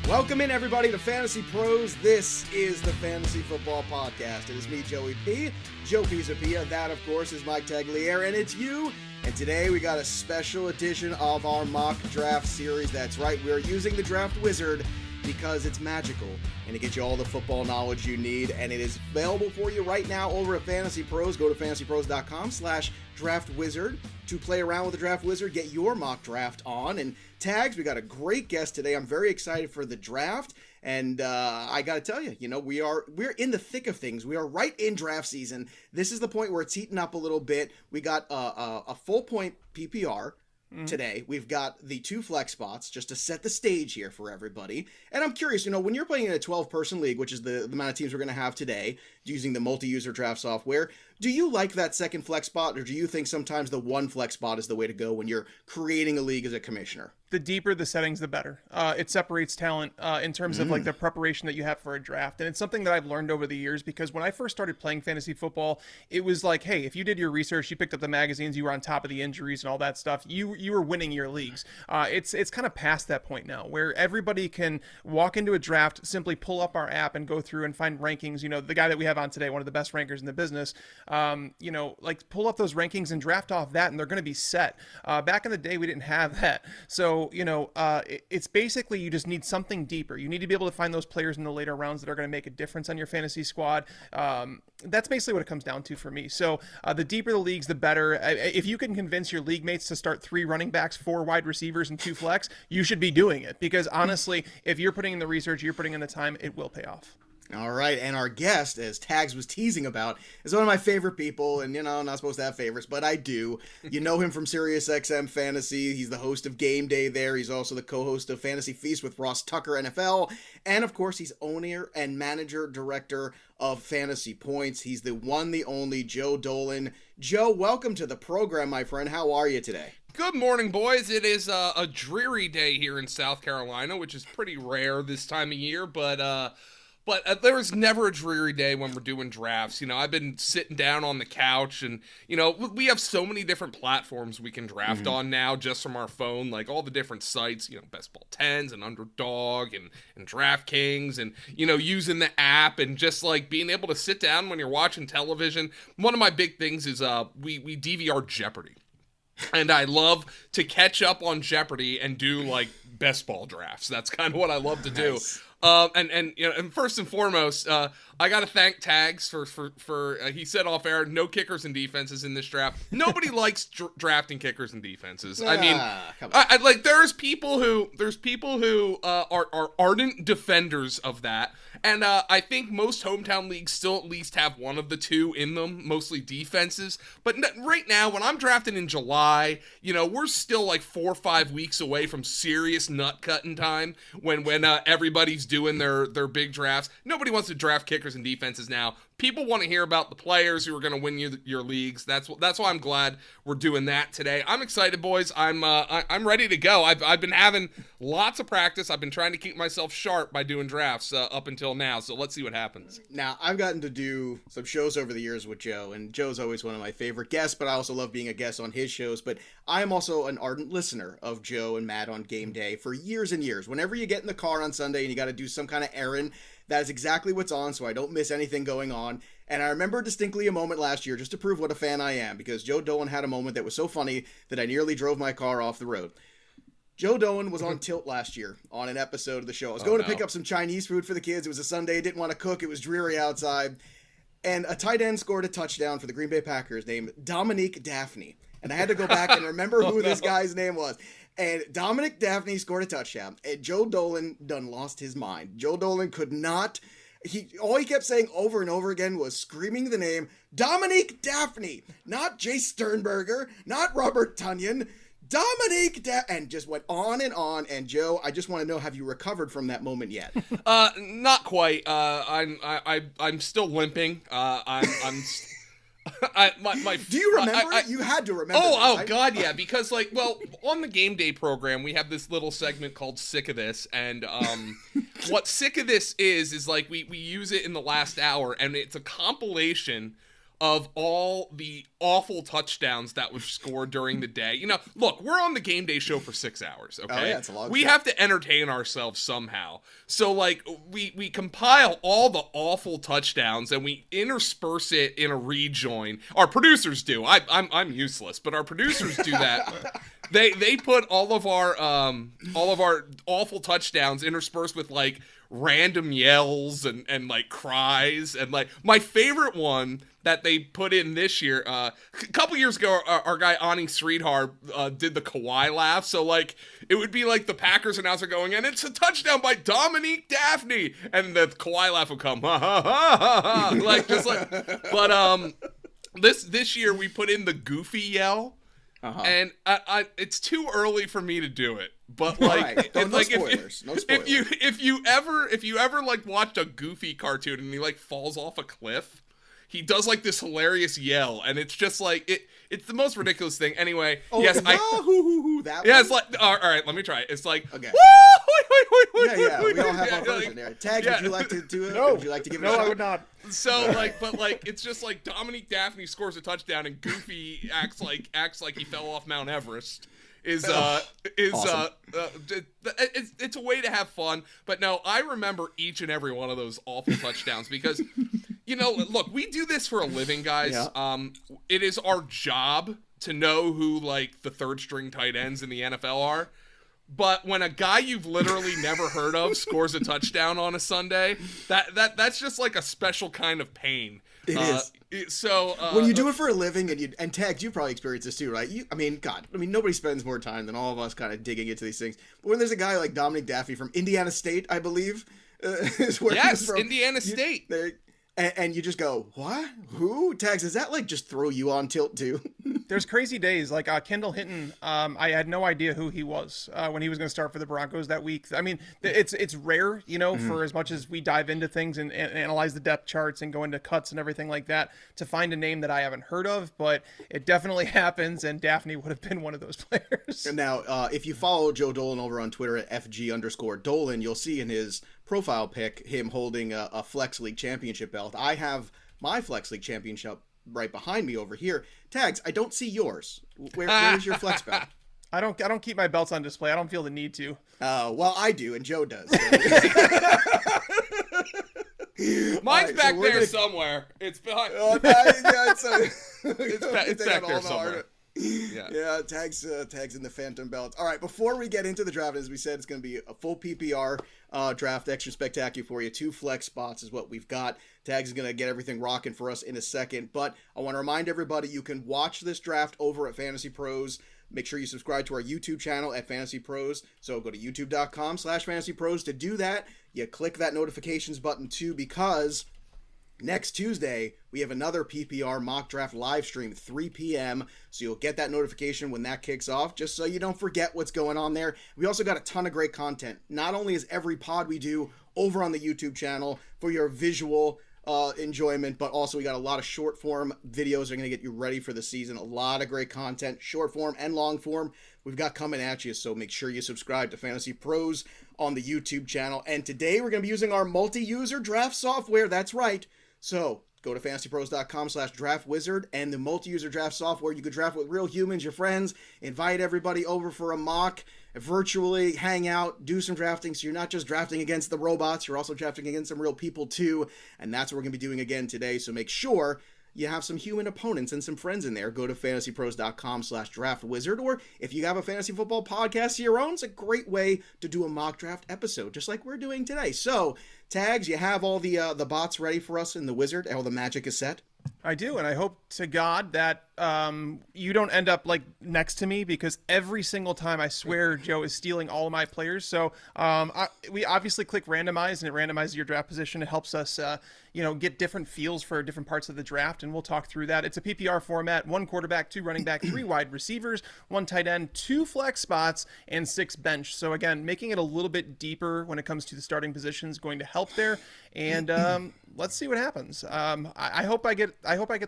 Welcome in, everybody, to Fantasy Pros. This is the Fantasy Football Podcast. It is me, Joe Pisapia. That, of course, is Mike Tagliere, and it's you. And today we got a special edition of our mock draft series. That's right, we're using the Draft Wizard because it's magical and it gets you all the football knowledge you need. And it is available for you right now over at Fantasy Pros. Go to fantasypros.com/draftwizard to play around with the Draft Wizard, get your mock draft on. And Tags, we got a great guest today. I'm very excited for the draft. And I got to tell you, we're in the thick of things. We are right in draft season. This is the point where it's heating up a little bit. We got a full point PPR today. We've got the 2 flex spots just to set the stage here for everybody. And I'm curious, when you're playing in a 12-person league, which is the amount of teams we're going to have today, using the multi-user draft software, do you like that second flex spot, or do you think sometimes the 1 flex spot is the way to go when you're creating a league as a commissioner? The deeper the settings, the better. It separates talent in terms of like the preparation that you have for a draft. And it's something that I've learned over the years, because when I first started playing fantasy football, it was like, hey, if you did your research, you picked up the magazines, you were on top of the injuries and all that stuff, you were winning your leagues. It's kind of past that point now, where everybody can walk into a draft, simply pull up our app and go through and find rankings. The guy that we have on today, one of the best rankers in the business, like pull up those rankings and draft off that, and they're going to be set. Back in the day, we didn't have that. So, it's basically you just need something deeper. You need to be able to find those players in the later rounds that are going to make a difference on your fantasy squad. That's basically what it comes down to for me. So the deeper the leagues, the better. If you can convince your league mates to start 3 running backs, 4 wide receivers, and 2 flex, you should be doing it, because honestly, if you're putting in the research, you're putting in the time, it will pay off. All right, and our guest, as Tags was teasing about, is one of my favorite people, and, I'm not supposed to have favorites, but I do. You know him from SiriusXM Fantasy. He's the host of Game Day there. He's also the co-host of Fantasy Feast with Ross Tucker NFL, and, of course, he's owner and manager director of Fantasy Points. He's the one, the only Joe Dolan. Joe, welcome to the program, my friend. How are you today? Good morning, boys. It is a dreary day here in South Carolina, which is pretty rare this time of year, but there is never a dreary day when we're doing drafts. I've been sitting down on the couch, and, we have so many different platforms we can draft on now just from our phone, like all the different sites, Best Ball 10s and Underdog and DraftKings, and, using the app and just like being able to sit down when you're watching television. One of my big things is we DVR Jeopardy. And I love to catch up on Jeopardy and do like best ball drafts. That's kind of what I love to do. Nice. And first and foremost, I got to thank Tags for he said off air, no kickers and defenses in this draft. Nobody likes drafting kickers and defenses. I mean, I like there's people who are ardent defenders of that. And I think most hometown leagues still at least have one of the two in them, mostly defenses. But right now, when I'm drafting in July, we're still like 4 or 5 weeks away from serious nut cutting time when everybody's doing their big drafts. Nobody wants to draft kickers and defenses now. People want to hear about the players who are going to win your leagues. That's why I'm glad we're doing that today. I'm excited, boys. I'm ready to go. I've been having lots of practice. I've been trying to keep myself sharp by doing drafts up until now. So let's see what happens. Now, I've gotten to do some shows over the years with Joe, and Joe's always one of my favorite guests, but I also love being a guest on his shows. But I am also an ardent listener of Joe and Matt on Game Day for years and years. Whenever you get in the car on Sunday and you got to do some kind of errand, that is exactly what's on, so I don't miss anything going on. And I remember distinctly a moment last year, just to prove what a fan I am, because Joe Dolan had a moment that was so funny that I nearly drove my car off the road. Joe Dolan was on tilt last year on an episode of the show. I was going to pick up some Chinese food for the kids. It was a Sunday. Didn't want to cook. It was dreary outside. And a tight end scored a touchdown for the Green Bay Packers named Dominique Daphne. And I had to go back and remember who this guy's name was. And Dominic Daphne scored a touchdown. And Joe Dolan done lost his mind. Joe Dolan could not... All he kept saying over and over again was screaming the name Dominique Daphne. Not Jay Sternberger. Not Robert Tunyon. Dominique and just went on. And Joe, I just want to know, have you recovered from that moment yet? Not quite. I'm still limping. Do you remember it? You had to remember. Oh God, yeah. Because on the Game Day program, we have this little segment called "Sick of This," and what "Sick of This" is like we use it in the last hour, and it's a compilation of all the awful touchdowns that were scored during the day. Look, we're on the game day show for 6 hours, okay? Oh, yeah, it's a long we show. have to entertain ourselves somehow. So, like, we compile all the awful touchdowns and we intersperse it in a rejoin. Our producers do. I'm useless, but our producers do that. They put all of our awful touchdowns interspersed with like random yells and like cries, and like my favorite one that they put in this year, a couple years ago, our guy Ani Sridhar did the Kawhi laugh. So like it would be like the Packers announcer going, and it's a touchdown by Dominique Daphne, and the Kawhi laugh would come, ha ha ha ha ha, like just like. But this year we put in the Goofy yell. Uh-huh. And it's too early for me to do it, but like, right. No spoilers. No spoilers. If you ever like watched a Goofy cartoon and he like falls off a cliff, he does like this hilarious yell, and it's just like it's the most ridiculous thing. Anyway, yes, that yeah, it's like all right, let me try it. It's like okay. Yeah, we all have our version there. Tag, would you like to do it? No, would you like to give it a shot? No, I would not. So like, but like, it's just like Dominique Daphne scores a touchdown and Goofy acts like he fell off Mount Everest. Awesome. It's a way to have fun. But no, I remember each and every one of those awful touchdowns because, look, we do this for a living, guys. Yeah. It is our job to know who like the third string tight ends in the NFL are. But when a guy you've literally never heard of scores a touchdown on a Sunday, that's just like a special kind of pain. It is. So when you do it for a living, and Tags, you probably experience this too, right? Nobody spends more time than all of us kind of digging into these things. But when there's a guy like Dominic Daffy from Indiana State, I believe, is where he's from. Indiana State. And you just go, what? Who? Tags, does that like just throw you on tilt too? There's crazy days. Like Kendall Hinton, I had no idea who he was when he was going to start for the Broncos that week. I mean, it's rare, for as much as we dive into things and analyze the depth charts and go into cuts and everything like that, to find a name that I haven't heard of, but it definitely happens, and Daphne would have been one of those players. And now, if you follow Joe Dolan over on Twitter at FG_Dolan, you'll see in his profile pic him holding a Flex League championship belt. I have my Flex League championship right behind me over here. Tags, I don't see yours. Where's your Flex belt? I don't keep my belts on display. I don't feel the need to. Well, I do, and Joe does. Mine's back there somewhere. It's behind. It's back there somewhere. Yeah, tags in the Phantom belt. All right, before we get into the draft, as we said, it's going to be a full PPR draft, extra spectacular for you. 2 flex spots is what we've got. Tags is going to get everything rocking for us in a second, but I want to remind everybody you can watch this draft over at Fantasy Pros. Make sure you subscribe to our YouTube channel at Fantasy Pros. So go to youtube.com/FantasyPros to do that. You click that notifications button too, because next Tuesday, we have another PPR mock draft live stream, 3 p.m. So you'll get that notification when that kicks off, just so you don't forget what's going on there. We also got a ton of great content. Not only is every pod we do over on the YouTube channel for your visual enjoyment, but also we got a lot of short form videos that are going to get you ready for the season. A lot of great content, short form and long form, we've got coming at you. So make sure you subscribe to Fantasy Pros on the YouTube channel. And today we're going to be using our multi-user draft software. That's right. So go to fantasypros.com/draftwizard, and the multi-user draft software. You could draft with real humans, your friends, invite everybody over for a mock, virtually hang out, do some drafting. So you're not just drafting against the robots, you're also drafting against some real people too. And that's what we're going to be doing again today. So make sure you have some human opponents and some friends in there. Go to fantasypros.com/draftwizard, or if you have a fantasy football podcast of your own, it's a great way to do a mock draft episode, just like we're doing today. So, Tags, you have all the bots ready for us in the wizard? All the magic is set? I do, and I hope to God that you don't end up like next to me, because every single time I swear Joe is stealing all of my players. So we obviously click randomize, and it randomizes your draft position. It helps us get different feels for different parts of the draft, and we'll talk through that. It's a PPR format: 1 quarterback, 2 running back, 3 wide receivers, 1 tight end, 2 flex spots, and 6 bench. So again, making it a little bit deeper when it comes to the starting positions, going to help there. And let's see what happens. I hope I get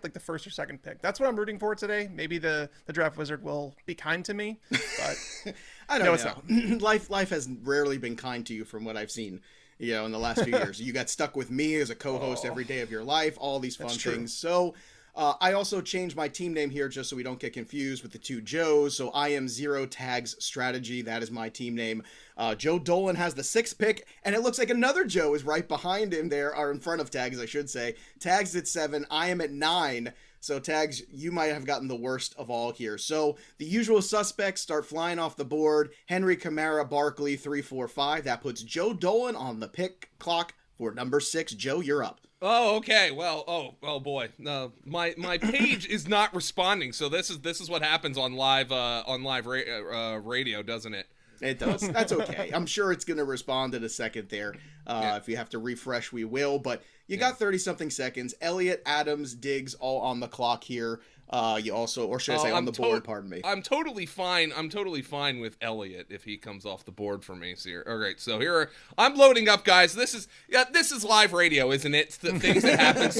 like the first or second pick. That's what I'm rooting for today. Maybe the draft wizard will be kind to me, but I don't know. Life has rarely been kind to you from what I've seen, in the last few years. You got stuck with me as a co-host every day of your life, all these fun things. So I also changed my team name here just so we don't get confused with the two Joes. So I am Zero Tags Strategy. That is my team name. Joe Dolan has the 6th pick, and it looks like another Joe is right behind him there, or in front of Tags, I should say. Tags at 7. I am at 9. So Tags, you might have gotten the worst of all here. So the usual suspects start flying off the board. Henry, Kamara, Barkley, 3, 4, 5. That puts Joe Dolan on the pick clock for number 6. Joe, you're up. Oh, okay. Well, oh boy. My page is not responding. So this is what happens on live radio, doesn't it? It does. That's okay. I'm sure it's going to respond in a second there. If you have to refresh, we will. But you got 30-something seconds. Elliott, Adams, Diggs, all on the clock here. You also, or should I say on the board, pardon me. I'm totally fine with Elliott if he comes off the board for me. So all right, so here I'm loading up, guys. This is live radio, isn't it? It's the things that happen.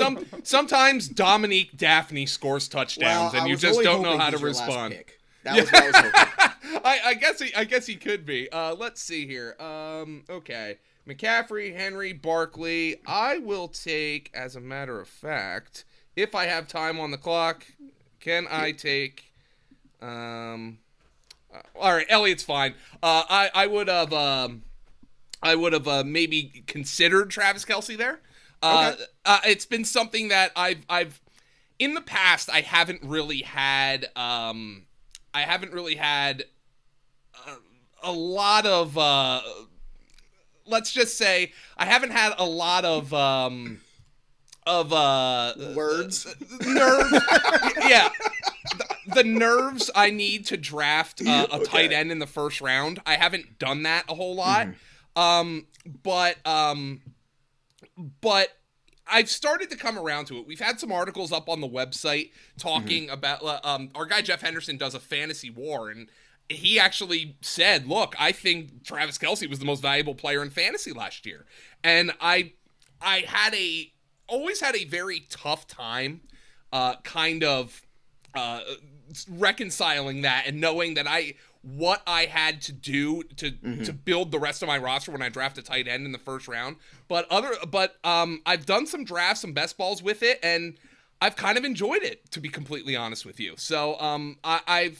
Sometimes Dominique Daphne scores touchdowns, and you just don't know how to respond. That was what I was hoping. I guess he could be. Let's see here. Okay. McCaffrey, Henry, Barkley. I will take, as a matter of fact, if I have time on the clock, can I take all right, Elliott's fine. I would have maybe considered Travis Kelce there. Okay. It's been something that I've in the past I haven't really had a lot of let's just say I haven't had a lot of words, nerves. Yeah, the nerves I need to draft a tight end in the first round. I haven't done that a whole lot. But I've started to come around to it. We've had some articles up on the website talking about our guy Jeff Henderson does a fantasy war, and he actually said, look, I think Travis Kelce was the most valuable player in fantasy last year. And I always had a very tough time reconciling that and knowing that what I had to do to build the rest of my roster when I draft a tight end in the first round. But I've done some drafts, some best balls with it, and I've kind of enjoyed it, to be completely honest with you. So I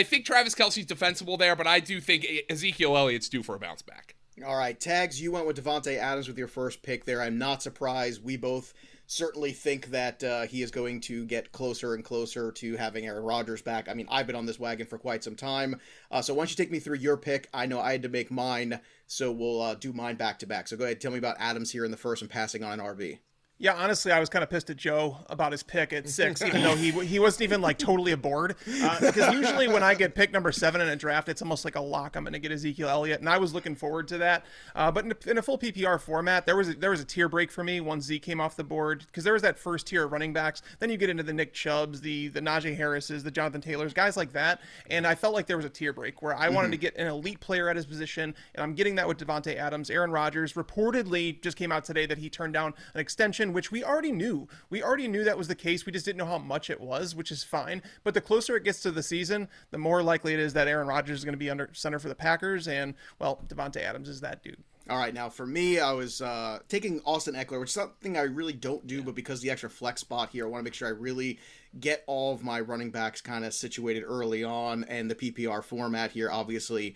think Travis Kelce's defensible there, but I do think Ezekiel Elliott's due for a bounce back. All right, Tags, you went with Davante Adams with your first pick there. I'm not surprised. We both certainly think that he is going to get closer and closer to having Aaron Rodgers back. I mean, I've been on this wagon for quite some time. So why don't you take me through your pick? I know I had to make mine, so we'll do mine back-to-back. So go ahead, tell me about Adams here in the first and passing on an RB. Yeah, honestly, I was kind of pissed at Joe about his pick at 6, even though he wasn't even like totally aboard. Because usually when I get pick number 7 in a draft, it's almost like a lock. I'm going to get Ezekiel Elliott, and I was looking forward to that. But in a full PPR format, there was a tier break for me once Zeke came off the board, because there was that first tier of running backs. Then you get into the Nick Chubbs, the Najee Harrises, the Jonathan Taylors, guys like that. And I felt like there was a tier break where I wanted to get an elite player at his position, and I'm getting that with Davante Adams. Aaron Rodgers reportedly just came out today that he turned down an extension, which we already knew. We already knew that was the case. We just didn't know how much it was, which is fine. But the closer it gets to the season, the more likely it is that Aaron Rodgers is going to be under center for the Packers. And, well, Davante Adams is that dude. All right, now for me, I was taking Austin Eckler, which is something I really don't do, but because of the extra flex spot here, I want to make sure I really get all of my running backs kind of situated early on, and the PPR format here, obviously,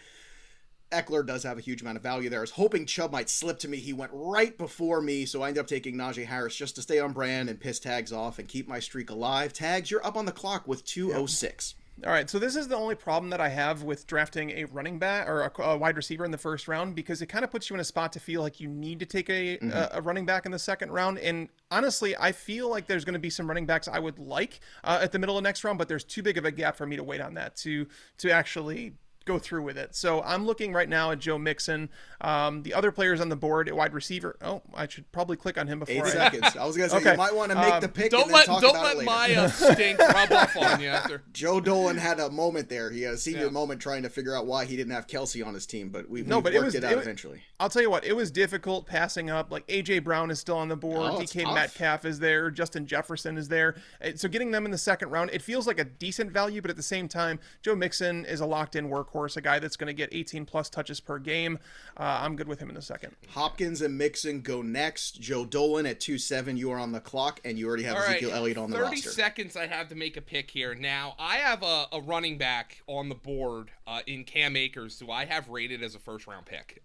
Eckler does have a huge amount of value there. I was hoping Chubb might slip to me. He went right before me, so I ended up taking Najee Harris just to stay on brand and piss Tags off and keep my streak alive. Tags, you're up on the clock with 206. All right, so this is the only problem that I have with drafting a running back or a wide receiver in the first round, because it kind of puts you in a spot to feel like you need to take a running back in the second round. And honestly, I feel like there's going to be some running backs I would like at the middle of next round, but there's too big of a gap for me to wait on that to actually go through with it. So I'm looking right now at Joe Mixon. The other players on the board at wide receiver. Oh, I should probably click on him before 8 seconds. I was going to say, okay. You might want to make the pick don't and then talk about it later. My stink rub off on you after. Joe Dolan had a moment there. He had a senior moment trying to figure out why he didn't have Kelce on his team, but we worked it out eventually. I'll tell you what, it was difficult passing up. Like, A.J. Brown is still on the board. DK Metcalf is there. Justin Jefferson is there. So getting them in the second round, it feels like a decent value, but at the same time, Joe Mixon is a locked-in workhorse. workhorse, a guy that's going to get 18 plus touches per game. I'm good with him in the second. Hopkins and Mixon go next. Joe Dolan at 2-7. You are on the clock, and you already have Ezekiel Elliott on the roster. 30 seconds I have to make a pick here. Now, I have a running back on the board in Cam Akers, who I have rated as a first-round pick.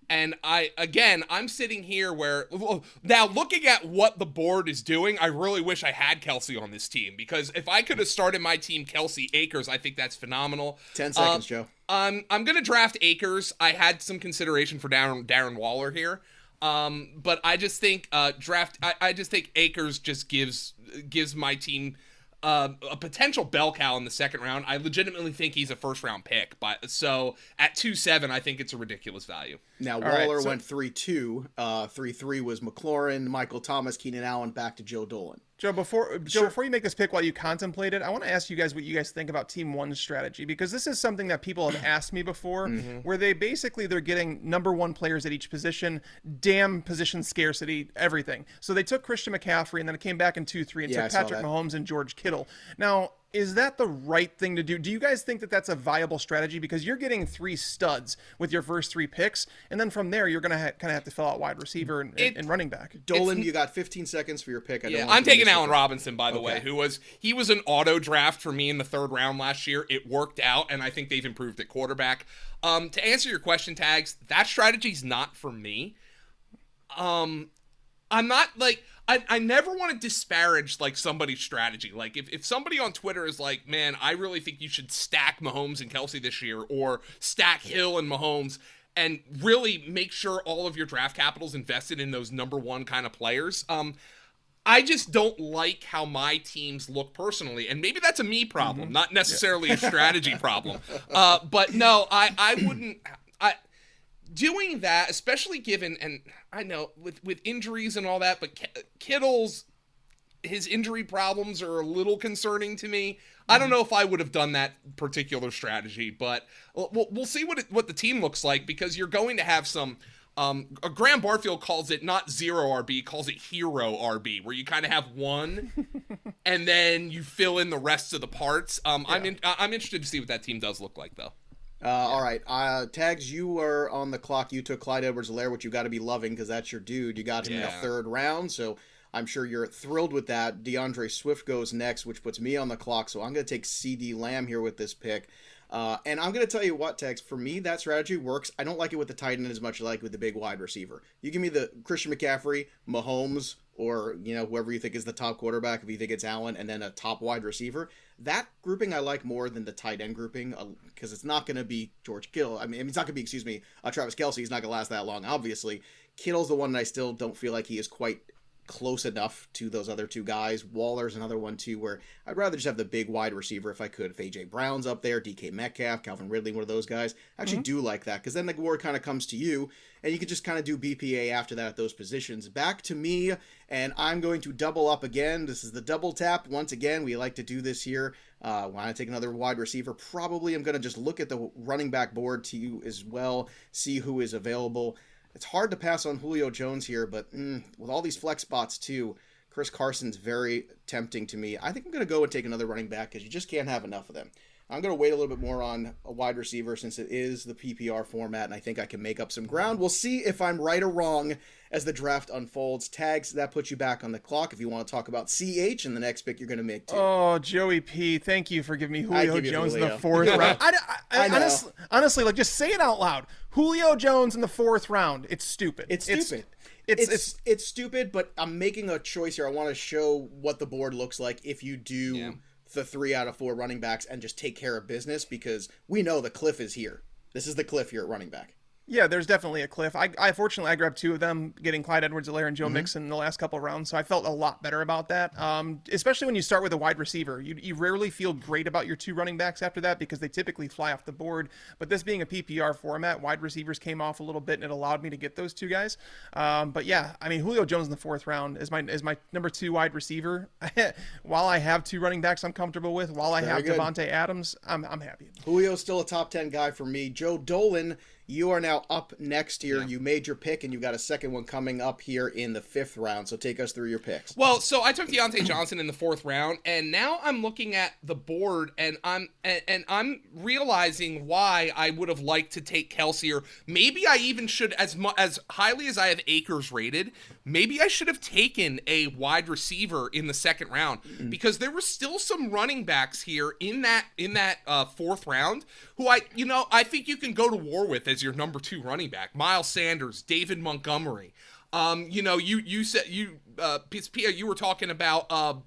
And I'm sitting here where now looking at what the board is doing, I really wish I had Kelsey on this team, because if I could have started my team Kelsey Akers, I think that's phenomenal. 10 seconds, Joe. I'm gonna draft Akers. I had some consideration for Darren Waller here, but I just think I just think Akers just gives my team a potential bell cow in the second round. I legitimately think he's a first round pick, so at 2-7, I think it's a ridiculous value. Now, Waller went 3-2. 3-3 was McLaurin, Michael Thomas, Keenan Allen, back to Joe Dolan. Joe, before you make this pick, while you contemplate it, I want to ask you guys what you guys think about Team 1's strategy, because this is something that people have asked me before, where they're getting number one players at each position, damn position scarcity, everything. So they took Christian McCaffrey, and then it came back in 2-3 and took Patrick Mahomes and George Kittle. Now, is that the right thing to do? Do you guys think that that's a viable strategy? Because you're getting 3 studs with your first 3 picks, and then from there, you're going to kind of have to fill out wide receiver and running back. Dolan, you got 15 seconds for your pick. I'm taking Allen Robinson, by the way, he was an auto draft for me in the 3rd round last year. It worked out, and I think they've improved at quarterback. To answer your question, Tags, that strategy's not for me. I'm not like... I never want to disparage like somebody's strategy. Like if somebody on Twitter is like, man, I really think you should stack Mahomes and Kelsey this year, or stack Hill and Mahomes, and really make sure all of your draft capital's invested in those number one kind of players. I just don't like how my teams look personally, and maybe that's a me problem, not necessarily a strategy problem. But no, I wouldn't. Doing that, especially given, and I know with injuries and all that, but his injury problems are a little concerning to me. I don't know if I would have done that particular strategy, but we'll see what the team looks like, because you're going to have some. Graham Barfield calls it not zero RB, calls it hero RB, where you kind of have one, and then you fill in the rest of the parts. I'm interested to see what that team does look like, though. All right. Tags, you were on the clock. You took Clyde Edwards-Helaire, which you got to be loving because that's your dude. You got him in the 3rd round, so I'm sure you're thrilled with that. DeAndre Swift goes next, which puts me on the clock, so I'm going to take CD Lamb here with this pick. And I'm going to tell you what, Tags, for me, that strategy works. I don't like it with the tight end as much as I like with the big wide receiver. You give me the Christian McCaffrey, Mahomes, or whoever you think is the top quarterback, if you think it's Allen, and then a top wide receiver. That grouping I like more than the tight end grouping, because it's not going to be George Kittle. I mean, it's not going to be, Travis Kelce. He's not going to last that long, obviously. Kittle's the one that I still don't feel like he is quite close enough to those other 2 guys. Waller's another one too, where I'd rather just have the big wide receiver if I could. If AJ Brown's up there, DK Metcalf, Calvin Ridley, one of those guys. I actually do like that, because then the award kind of comes to you, and you can just kind of do BPA after that at those positions. Back to me, and I'm going to double up again. This is the double tap. Once again, we like to do this here. When I take another wide receiver, probably I'm going to just look at the running back board to you as well, see who is available. It's hard to pass on Julio Jones here, but with all these flex spots too, Chris Carson's very tempting to me. I think I'm going to go and take another running back, because you just can't have enough of them. I'm going to wait a little bit more on a wide receiver, since it is the PPR format, and I think I can make up some ground. We'll see if I'm right or wrong as the draft unfolds. Tags, that puts you back on the clock if you want to talk about CH and the next pick you're going to make too. Oh, Joey P, thank you for giving me Julio Jones in the 4th round. I honestly, like, just say it out loud. Julio Jones in the 4th round. It's stupid. It's stupid. It's stupid, but I'm making a choice here. I want to show what the board looks like if you do the 3 out of 4 running backs and just take care of business, because we know the cliff is here. This is the cliff here at running back. Yeah, there's definitely a cliff. Fortunately, I grabbed 2 of them, getting Clyde Edwards-Helaire and Joe Mixon in the last couple of rounds, so I felt a lot better about that. Especially when you start with a wide receiver. You rarely feel great about your 2 running backs after that, because they typically fly off the board. But this being a PPR format, wide receivers came off a little bit, and it allowed me to get those 2 guys. But yeah, I mean, Julio Jones in the 4th round is my number 2 wide receiver. While I have 2 running backs I'm comfortable with, while I have Devontae Adams, I'm happy. Julio's still a top 10 guy for me. Joe Dolan, you are now up next here. Yeah. You made your pick, and you've got a second one coming up here in the 5th round. So take us through your picks. Well, so I took Deontay Johnson in the 4th round, and now I'm looking at the board, and I'm realizing why I would have liked to take Kelsey, or maybe I even should, as highly as I have Akers rated, maybe I should have taken a wide receiver in the 2nd round, because there were still some running backs here in that 4th round who I think you can go to war with as your number 2 running back. Miles Sanders, David Montgomery. You said Pisapia, you were talking about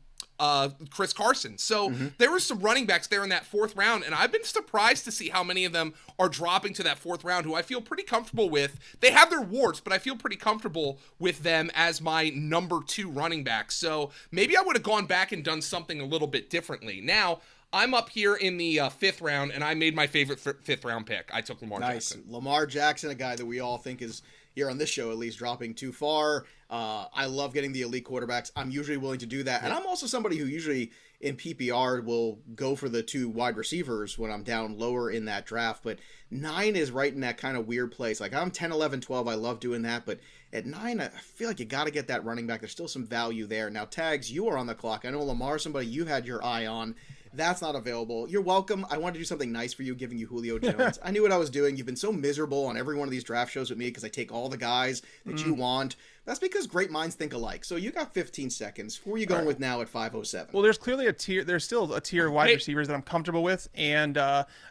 Chris Carson. So there were some running backs there in that 4th round, and I've been surprised to see how many of them are dropping to that 4th round, who I feel pretty comfortable with. They have their warts, but I feel pretty comfortable with them as my number 2 running back. So maybe I would have gone back and done something a little bit differently. Now, I'm up here in the 5th round, and I made my favorite 5th round pick. I took Lamar Jackson. Lamar Jackson, a guy that we all think is, here on this show at least, dropping too far. I love getting the elite quarterbacks. I'm usually willing to do that. And I'm also somebody who usually in PPR will go for the 2 wide receivers when I'm down lower in that draft. But 9 is right in that kind of weird place. Like, I'm 10, 11, 12. I love doing that. But at 9, I feel like you got to get that running back. There's still some value there. Now, Tags, you are on the clock. I know Lamar, somebody you had your eye on. That's not available. You're welcome. I wanted to do something nice for you, giving you Julio Jones. I knew what I was doing. You've been so miserable on every one of these draft shows with me because I take all the guys that you want. That's because great minds think alike. So you got 15 seconds. Who are you going with now at 5:07? Well, there's clearly a tier. There's still a tier of wide receivers that I'm comfortable with, and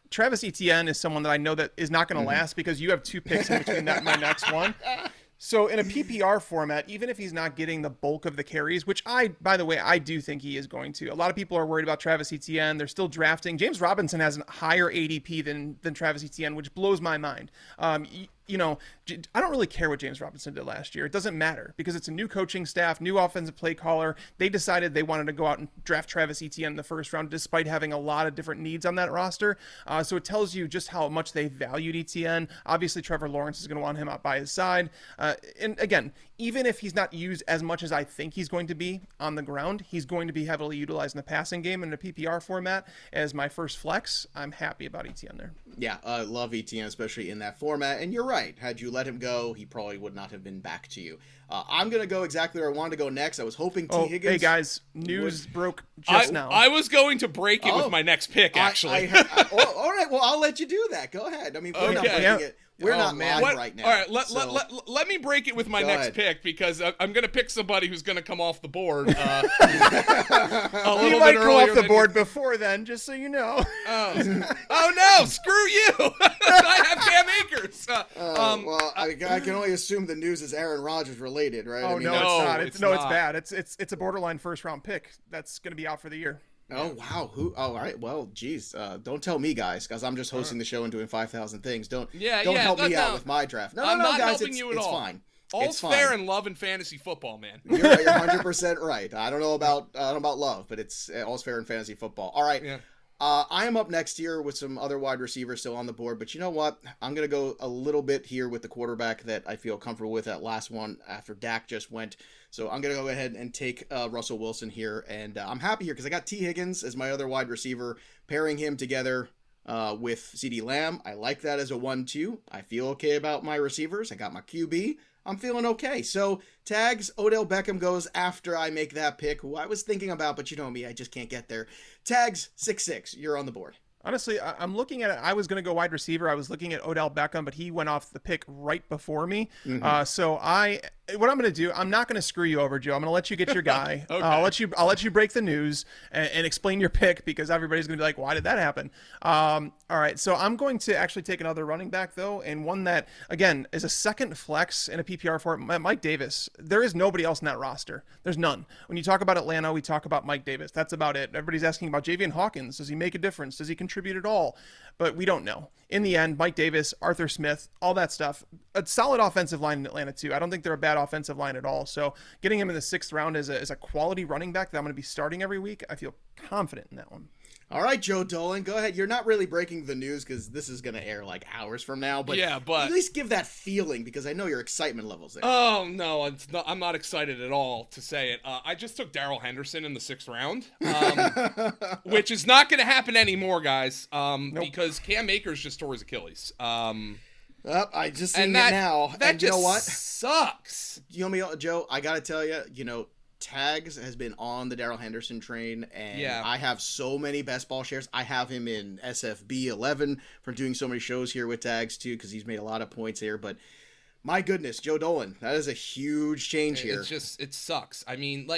Travis Etienne is someone that I know that is not going to last, because you have 2 picks in between that and my next one. So in a PPR format, even if he's not getting the bulk of the carries, which by the way, I do think he is going to. A lot of people are worried about Travis Etienne. They're still drafting. James Robinson has a higher ADP than Travis Etienne, which blows my mind. I don't really care what James Robinson did last year. It doesn't matter, because it's a new coaching staff, new offensive play caller. They decided they wanted to go out and draft Travis Etienne in the 1st round, despite having a lot of different needs on that roster. So it tells you just how much they valued Etienne. Obviously, Trevor Lawrence is going to want him out by his side. And again, even if he's not used as much as I think he's going to be on the ground, he's going to be heavily utilized in the passing game in a PPR format as my first flex. I'm happy about Etienne there. Yeah, I love Etienne, especially in that format. And you're right. Had you let him go, he probably would not have been back to you. I'm going to go exactly where I wanted to go next. I was hoping T. Higgins... Hey, guys. News broke just now. I was going to break it with my next pick, actually. All right, well, I'll let you do that. Go ahead. I mean, we're not breaking it. We're not live right now. All right, let me break it with my next pick, because I'm going to pick somebody who's going to come off the board. He might go off the board before then, just so you know. Oh no, screw you! I have Cam Akers. Well, I can only assume the news is Aaron Rodgers related, right? Oh, I mean, no, it's not. It's It's bad. It's a borderline 1st round pick that's going to be out for the year. Oh, wow. Who? Oh, all right. Well, geez. Don't tell me, guys, because I'm just hosting the show and doing 5,000 things. Don't help me out with my draft. No, I'm not guys. helping you at all. It's fine. All's fair in love and fantasy football, man. You're 100% right. I don't know about love, but it's all's fair in fantasy football. All right. Yeah. I am up next here with some other wide receivers still on the board, but you know what? I'm going to go a little bit here with the quarterback that I feel comfortable with, that last one after Dak just went. So I'm going to go ahead and take Russell Wilson here, and I'm happy here because I got T. Higgins as my other wide receiver, pairing him together with CeeDee Lamb. I like that as a 1-2. I feel okay about my receivers. I got my QB. I'm feeling okay. So, Tags, Odell Beckham goes after I make that pick, who I was thinking about, but you know me, I just can't get there. Tags, 6'6", you're on the board. Honestly, I'm looking at it. I was going to go wide receiver. I was looking at Odell Beckham, but he went off the pick right before me. So what I'm going to do, I'm not going to screw you over, Joe. I'm going to let you get your guy. Okay. I'll let you break the news and explain your pick, because everybody's going to be like, why did that happen? All right. So I'm going to actually take another running back, though, and one that, again, is a second flex in a PPR format. Mike Davis. There is nobody else in that roster. There's none. When you talk about Atlanta, we talk about Mike Davis. That's about it. Everybody's asking about Javian Hawkins. Does he make a difference? Does he contribute at all? But we don't know. In the end, Mike Davis, Arthur Smith, all that stuff. A solid offensive line in Atlanta, too. I don't think they're a bad offensive line at all. So getting him in the 6th round as a quality running back that I'm going to be starting every week, I feel confident in that one. All right, Joe Dolan, go ahead. You're not really breaking the news because this is going to air like hours from now, but at least give that feeling, because I know your excitement levels there. Oh, no, I'm not excited at all to say it. I just took Darrell Henderson in the 6th round, which is not going to happen anymore, guys, because Cam Akers just tore his Achilles. I just seen it now. That and you know what? Sucks. You know me, Joe, I got to tell you, Tags has been on the Darrell Henderson train, and I have so many best ball shares. I have him in SFB 11 from doing so many shows here with Tags, too, because he's made a lot of points here. But my goodness, Joe Dolan, that is a huge change here. It sucks. I mean,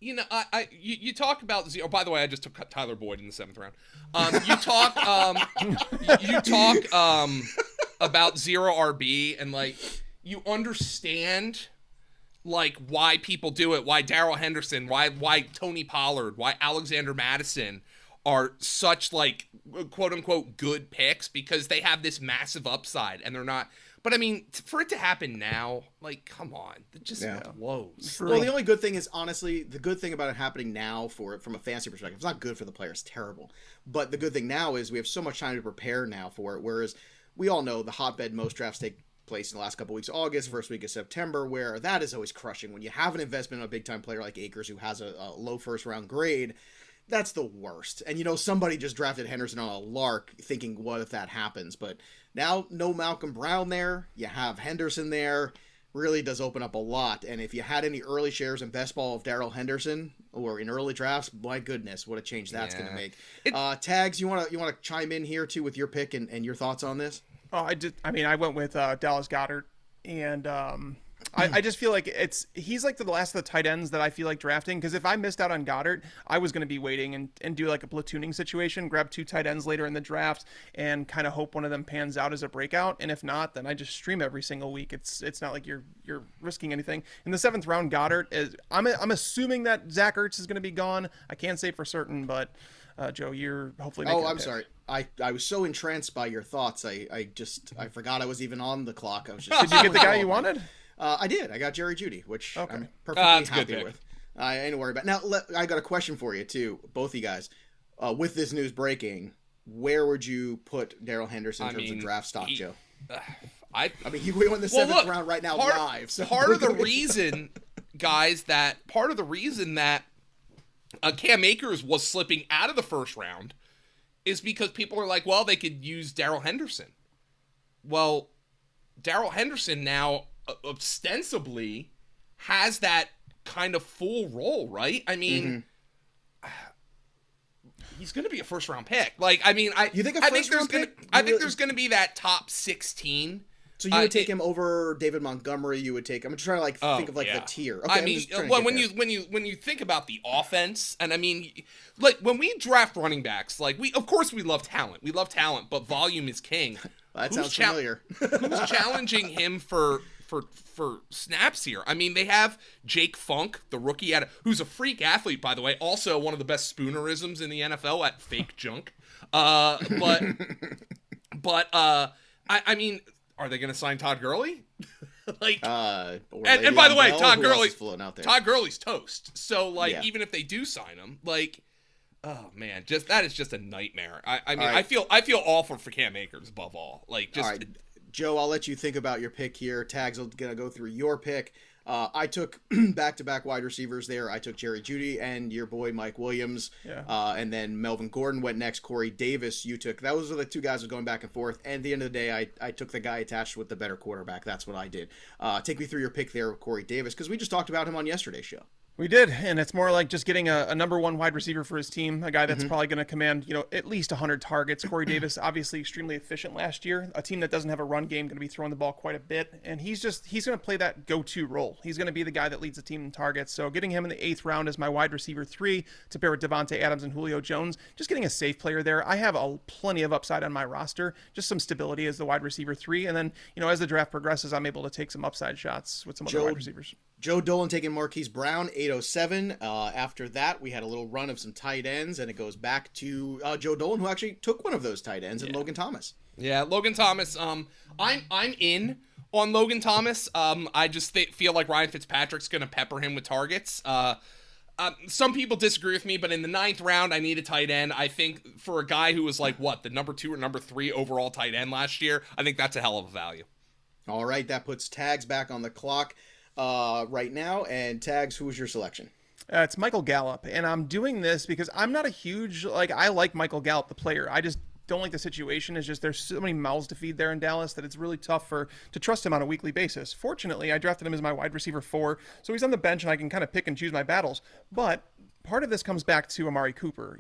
you talk about zero. By the way, I just took Tyler Boyd in the 7th round. You talk about zero RB, and you understand why people do it, why Darrell Henderson, why Tony Pollard, why Alexander Mattison are such quote unquote good picks, because they have this massive upside and they're not. But I mean, for it to happen now, come on, it just blows. Well, the only good thing is, honestly, the good thing about it happening now from a fantasy perspective, it's not good for the player, it's terrible. But the good thing now is we have so much time to prepare now for it, whereas we all know the hotbed most drafts take place in the last couple weeks of August, first week of September, where that is always crushing. When you have an investment in a big-time player like Akers who has a low first-round grade, that's the worst. And, somebody just drafted Henderson on a lark thinking, what if that happens? But now, no Malcolm Brown there. You have Henderson there. Really does open up a lot. And if you had any early shares in best ball of Darrell Henderson or in early drafts, my goodness, what a change that's going to make. Tags, you want to chime in here, too, with your pick and your thoughts on this? Oh, I went with Dallas Goedert, and I just feel like he's the last of the tight ends that I feel like drafting, because if I missed out on Goddard, I was going to be waiting and do a platooning situation, grab 2 tight ends later in the draft and kind of hope one of them pans out as a breakout, and if not, then I just stream every single week. It's not like you're risking anything. In the 7th round, Goddard I'm assuming that Zach Ertz is going to be gone. I can't say for certain, but Joe, you're hopefully making a pick. Sorry. I was so entranced by your thoughts. I forgot I was even on the clock. I was just. Did you get the guy you wanted? I did. I got Jerry Jeudy, which I'm perfectly happy with. I ain't worried about. Now, I got a question for you too, both of you guys. With this news breaking, where would you put Darrell Henderson in terms of draft stock, Joe? I mean, he won the 7th round right now live. So part of the reason, guys, that Cam Akers was slipping out of the 1st round is because people are like, well, they could use Darrell Henderson. Well, Darrell Henderson now ostensibly has that kind of full role, right? I mean, he's going to be a 1st round pick. You think there's going to be that top 16. So you would take him over David Montgomery. You would take. I'm trying to think of the tier. Okay, I mean, when you think about the offense, and I mean, when we draft running backs, we love talent. We love talent, but volume is king. That sounds familiar. Who's challenging him for snaps here? I mean, they have Jake Funk, the rookie, who's a freak athlete, by the way. Also one of the best spoonerisms in the NFL at fake junk. I mean. Are they going to sign Todd Gurley? And by the way, Todd Gurley's toast. So even if they do sign him, oh man, that is just a nightmare. I mean, right. I feel awful for Cam Akers above all. All right, Joe, I'll let you think about your pick here. Tags will gonna go through your pick. I took back-to-back wide receivers there. I took Jerry Jeudy and your boy Mike Williams. Yeah. And then Melvin Gordon went next. Corey Davis you took. Those were the 2 guys who were going back and forth. And at the end of the day, I took the guy attached with the better quarterback. That's what I did. Take me through your pick there with Corey Davis, because we just talked about him on yesterday's show. We did, and it's more like just getting a number 1 wide receiver for his team, a guy that's probably going to command, at least 100 targets. Corey Davis, obviously extremely efficient last year. A team that doesn't have a run game, going to be throwing the ball quite a bit, and he's going to play that go-to role. He's going to be the guy that leads the team in targets. So getting him in the 8th round as my wide receiver 3 to pair with Devontae Adams and Julio Jones, just getting a safe player there. I have plenty of upside on my roster, just some stability as the wide receiver 3, and then as the draft progresses, I'm able to take some upside shots with some other wide receivers. Joe Dolan taking Marquise Brown, 807. After that, we had a little run of some tight ends, and it goes back to Joe Dolan, who actually took one of those tight ends, and Logan Thomas. Yeah, Logan Thomas. I'm in on Logan Thomas. I just feel like Ryan Fitzpatrick's going to pepper him with targets. Some people disagree with me, but in the 9th round, I need a tight end. I think for a guy who was the number 2 or number 3 overall tight end last year, I think that's a hell of a value. All right, that puts Tags back on the clock right now. And Tags, who was your selection? It's Michael Gallup, and I'm doing this because I'm not a huge I like Michael Gallup, the player. I just don't like the situation is just there's so many mouths to feed there in Dallas that it's really tough to trust him on a weekly basis. Fortunately, I drafted him as my wide receiver 4, so he's on the bench and I can kind of pick and choose my battles. But part of this comes back to Amari Cooper,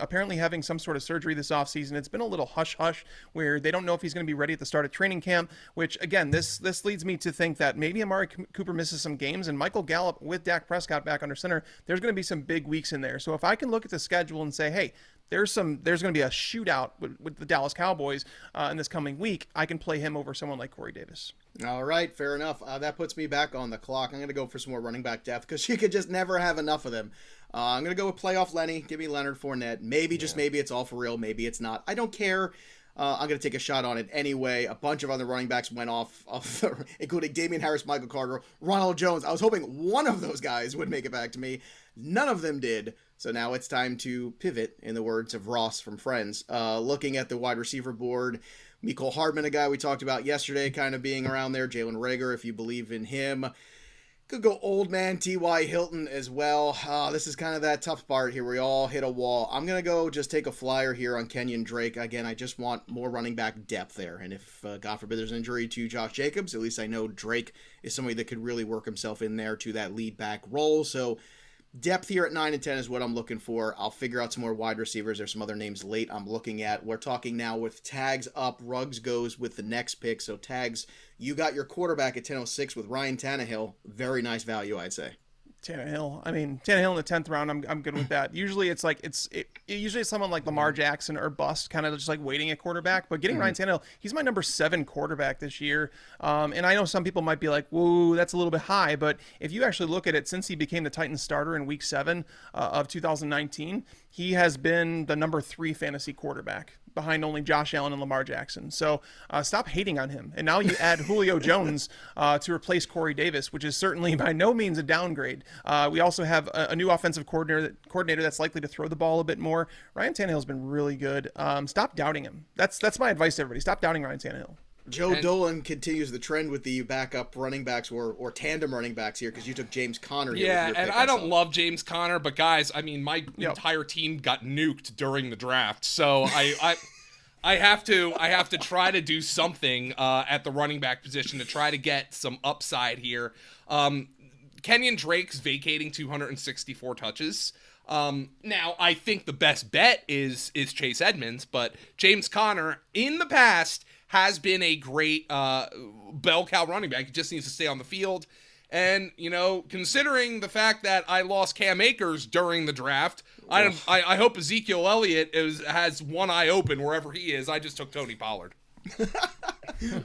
apparently having some sort of surgery this offseason. It's been a little hush-hush where they don't know if he's going to be ready at the start of training camp, which, again, this leads me to think that maybe Amari Cooper misses some games, and Michael Gallup with Dak Prescott back under center, there's going to be some big weeks in there. So if I can look at the schedule and say, hey, there's going to be a shootout with the Dallas Cowboys in this coming week, I can play him over someone like Corey Davis. All right, fair enough. That puts me back on the clock. I'm going to go for some more running back depth because you could just never have enough of them. I'm going to go with playoff Lenny. Give me Leonard Fournette. Maybe, just maybe it's all for real. Maybe it's not. I don't care. I'm going to take a shot on it anyway. A bunch of other running backs went off including Damian Harris, Michael Carter, Ronald Jones. I was hoping one of those guys would make it back to me. None of them did. So now it's time to pivot, in the words of Ross from Friends. Looking at the wide receiver board, Mecole Hardman, a guy we talked about yesterday, kind of being around there. Jalen Reagor, if you believe in him. Could go old man T.Y. Hilton as well. This is kind of that tough part here. We all hit a wall. I'm going to go just take a flyer here on Kenyon Drake. Again, I just want more running back depth there. And if, God forbid, there's an injury to Josh Jacobs, at least I know Drake is somebody that could really work himself in there to that lead back role. So depth here at 9 and 10 is what I'm looking for. I'll figure out some more wide receivers. There's some other names late I'm looking at. We're talking now with Tags up. Ruggs goes with the next pick. So Tags, you got your quarterback at 10:06 with Ryan Tannehill. Very nice value, I'd say. Tannehill in the 10th round, I'm good with that. Usually it's like usually it's someone like Lamar Jackson or bust, kind of just like waiting at quarterback. But getting Ryan Tannehill, he's my number 7 quarterback this year. And I know some people might be like, whoa, that's a little bit high. But if you actually look at it, since he became the Titans starter in week 7 of 2019, he has been the number 3 fantasy quarterback, behind only Josh Allen and Lamar Jackson. So stop hating on him. And now you add Julio Jones to replace Corey Davis, which is certainly by no means a downgrade. We also have a new offensive coordinator that's likely to throw the ball a bit more. Ryan Tannehill's been really good. Stop doubting him. That's my advice to everybody. Stop doubting Ryan Tannehill. Joe Dolan continues the trend with the backup running backs or tandem running backs here because you took James Conner here. Yeah, and I don't love James Conner, but guys, I mean, my entire team got nuked during the draft, so I have to try to do something at the running back position to try to get some upside here. Kenyon Drake's vacating 264 touches. Now, I think the best bet is Chase Edmonds, but James Conner in the past has been a great bell cow running back. He just needs to stay on the field. And, considering the fact that I lost Cam Akers during the draft, I hope Ezekiel Elliott has one eye open wherever he is. I just took Tony Pollard.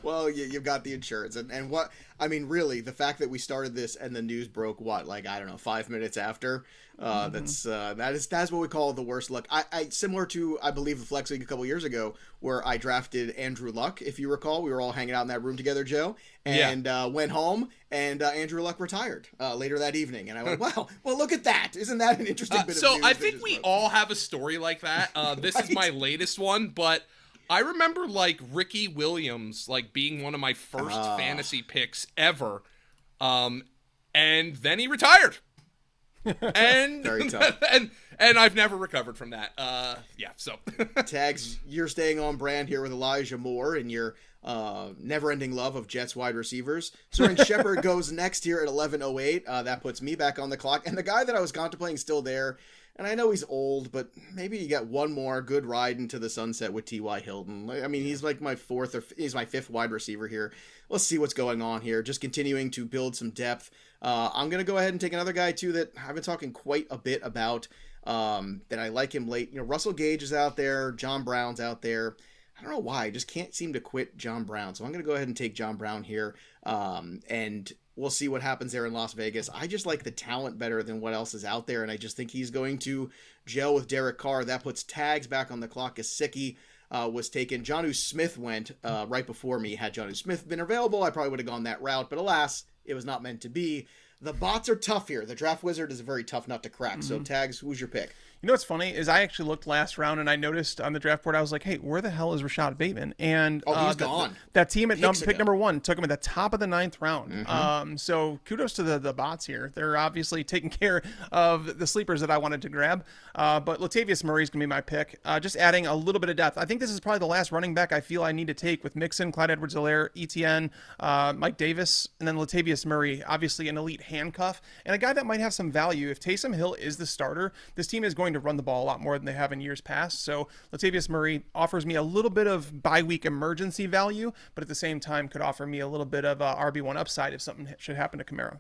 Well, you've got the insurance. And what, I mean, really, the fact that we started this and the news broke, 5 minutes after? That's what we call the worst luck. I similar to, I believe, the Flex League a couple years ago, where I drafted Andrew Luck. If you recall, we were all hanging out in that room together, Joe, and went home, and Andrew Luck retired later that evening. And I went, wow, well, look at that. Isn't that an interesting bit of news? So I think we all have a story like that. This is my latest one, but I remember Ricky Williams being one of my first fantasy picks ever, and then he retired, and very tough. and I've never recovered from that. So Tags, you're staying on brand here with Elijah Moore and your never-ending love of Jets wide receivers. Sterling Shepard goes next here at 11:08. That puts me back on the clock, and the guy that I was contemplating is still there. And I know he's old, but maybe you get one more good ride into the sunset with T.Y. Hilton. I mean, he's like he's my 5th wide receiver here. Let's see what's going on here. Just continuing to build some depth. I'm going to go ahead and take another guy, too, that I've been talking quite a bit about, that I like him late. Russell Gage is out there. John Brown's out there. I don't know why. I just can't seem to quit John Brown. So I'm going to go ahead and take John Brown here. And we'll see what happens there in Las Vegas. I just like the talent better than what else is out there, and I just think he's going to gel with Derek Carr. That puts Tags back on the clock. Gesicki was taken. Jonnu Smith went right before me. Had Jonnu Smith been available, I probably would have gone that route, but alas, it was not meant to be. The bots are tough here. The draft wizard is a very tough nut to crack. So, Tags, who's your pick? You know what's funny is I actually looked last round and I noticed on the draft board, I was like, hey, where the hell is Rashad Bateman? And he's gone. That team at pick number 1 took him at the top of the 9th round. So kudos to the bots here. They're obviously taking care of the sleepers that I wanted to grab. But Latavius Murray is going to be my pick. Just adding a little bit of depth. I think this is probably the last running back I feel I need to take with Mixon, Clyde Edwards-Helaire, ETN, Mike Davis, and then Latavius Murray, obviously an elite handcuff, and a guy that might have some value. If Taysom Hill is the starter, this team is going to run the ball a lot more than they have in years past. So Latavius Murray offers me a little bit of bye-week emergency value, but at the same time could offer me a little bit of RB1 upside if something should happen to Kamara.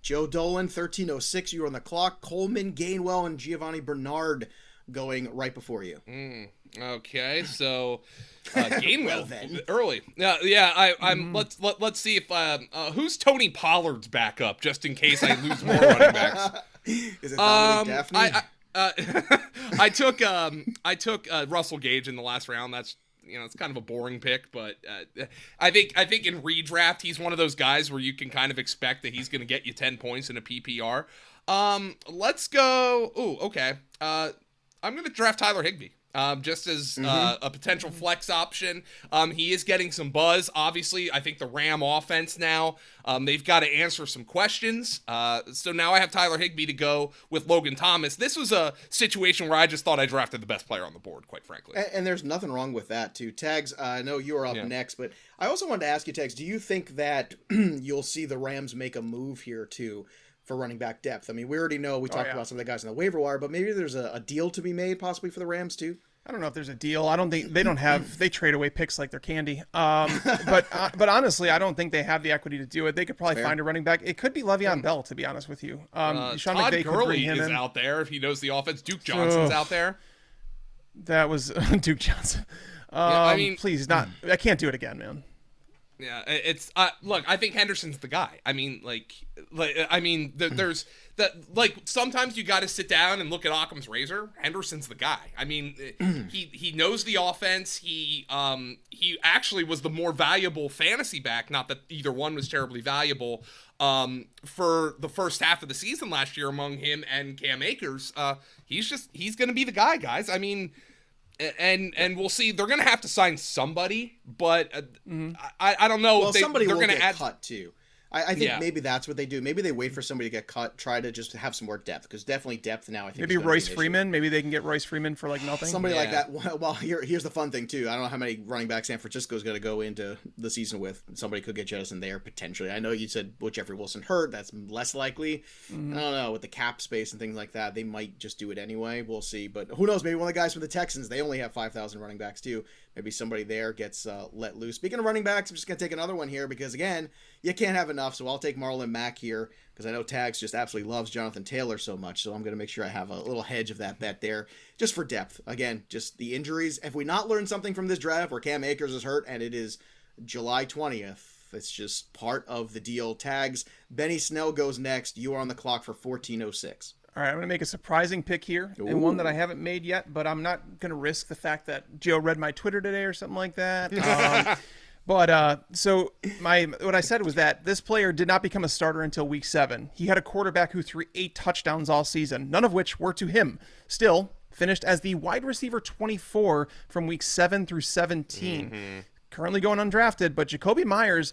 Joe Dolan, 1306, you were on the clock. Coleman, Gainwell, and Giovanni Bernard going right before you. Okay, so Gainwell early. I'm. Let's see if who's Tony Pollard's backup, just in case I lose more running backs. Is it Dominic Daphne? I took Russell Gage in the last round. That's it's kind of a boring pick, but I think in redraft he's one of those guys where you can kind of expect that he's going to get you 10 points in a PPR. Let's go. Ooh, okay. I'm going to draft Tyler Higbee. Just as a potential flex option. He is getting some buzz. Obviously, I think the Ram offense now, they've got to answer some questions. So now I have Tyler Higbee to go with Logan Thomas. This was a situation where I just thought I drafted the best player on the board, quite frankly. And there's nothing wrong with that, too. Tags, I know you are up next, but I also wanted to ask you, Tags, do you think that you'll see the Rams make a move here, too, for running back depth? I mean, we already know we talked about some of the guys on the waiver wire, but maybe there's a deal to be made possibly for the Rams too. I don't know if there's a deal. I don't think they trade away picks like they're candy. But honestly, I don't think they have the equity to do it. They could probably find a running back. It could be Le'Veon Bell, to be honest with you. Sean Todd McVay Gurley is out there if he knows the offense. Duke Johnson's out there. That was Duke Johnson. Please, not. I can't do it again, man. Yeah, it's look. I think Henderson's the guy. I mean, there's that. Like sometimes you got to sit down and look at Occam's razor. Henderson's the guy. I mean, he knows the offense. He actually was the more valuable fantasy back. Not that either one was terribly valuable. For the first half of the season last year, among him and Cam Akers, he's going to be the guy, guys. I mean. And we'll see. They're going to have to sign somebody, but I don't know if somebody they're will going to get cut too. I think maybe that's what they do. Maybe they wait for somebody to get cut, try to just have some more depth, because definitely depth now, I think. Maybe Royce Freeman. Maybe they can get Royce Freeman for like nothing. Somebody like that. Well, here's the fun thing too. I don't know how many running backs San Francisco is going to go into the season with. Somebody could get jettison there potentially. I know you said Jeffrey Wilson hurt. That's less likely. I don't know, with the cap space and things like that, they might just do it anyway. We'll see. But who knows? Maybe one of the guys from the Texans. They only have 5,000 running backs too. Maybe somebody there gets let loose. Speaking of running backs, I'm just going to take another one here because, again, you can't have enough. So I'll take Marlon Mack here because I know Tags just absolutely loves Jonathan Taylor so much. So I'm going to make sure I have a little hedge of that bet there just for depth. Again, just the injuries. If we not learned something from this draft where Cam Akers is hurt and it is July 20th, it's just part of the deal. Tags, Benny Snell goes next. You are on the clock for 14:06. All right, I'm going to make a surprising pick here, and one that I haven't made yet, but I'm not going to risk the fact that Joe read my Twitter today or something like that. So what I said was that this player did not become a starter until week 7. He had a quarterback who threw 8 touchdowns all season, none of which were to him. Still, finished as the wide receiver 24 from week 7 through 17. Currently going undrafted, but Jacoby Myers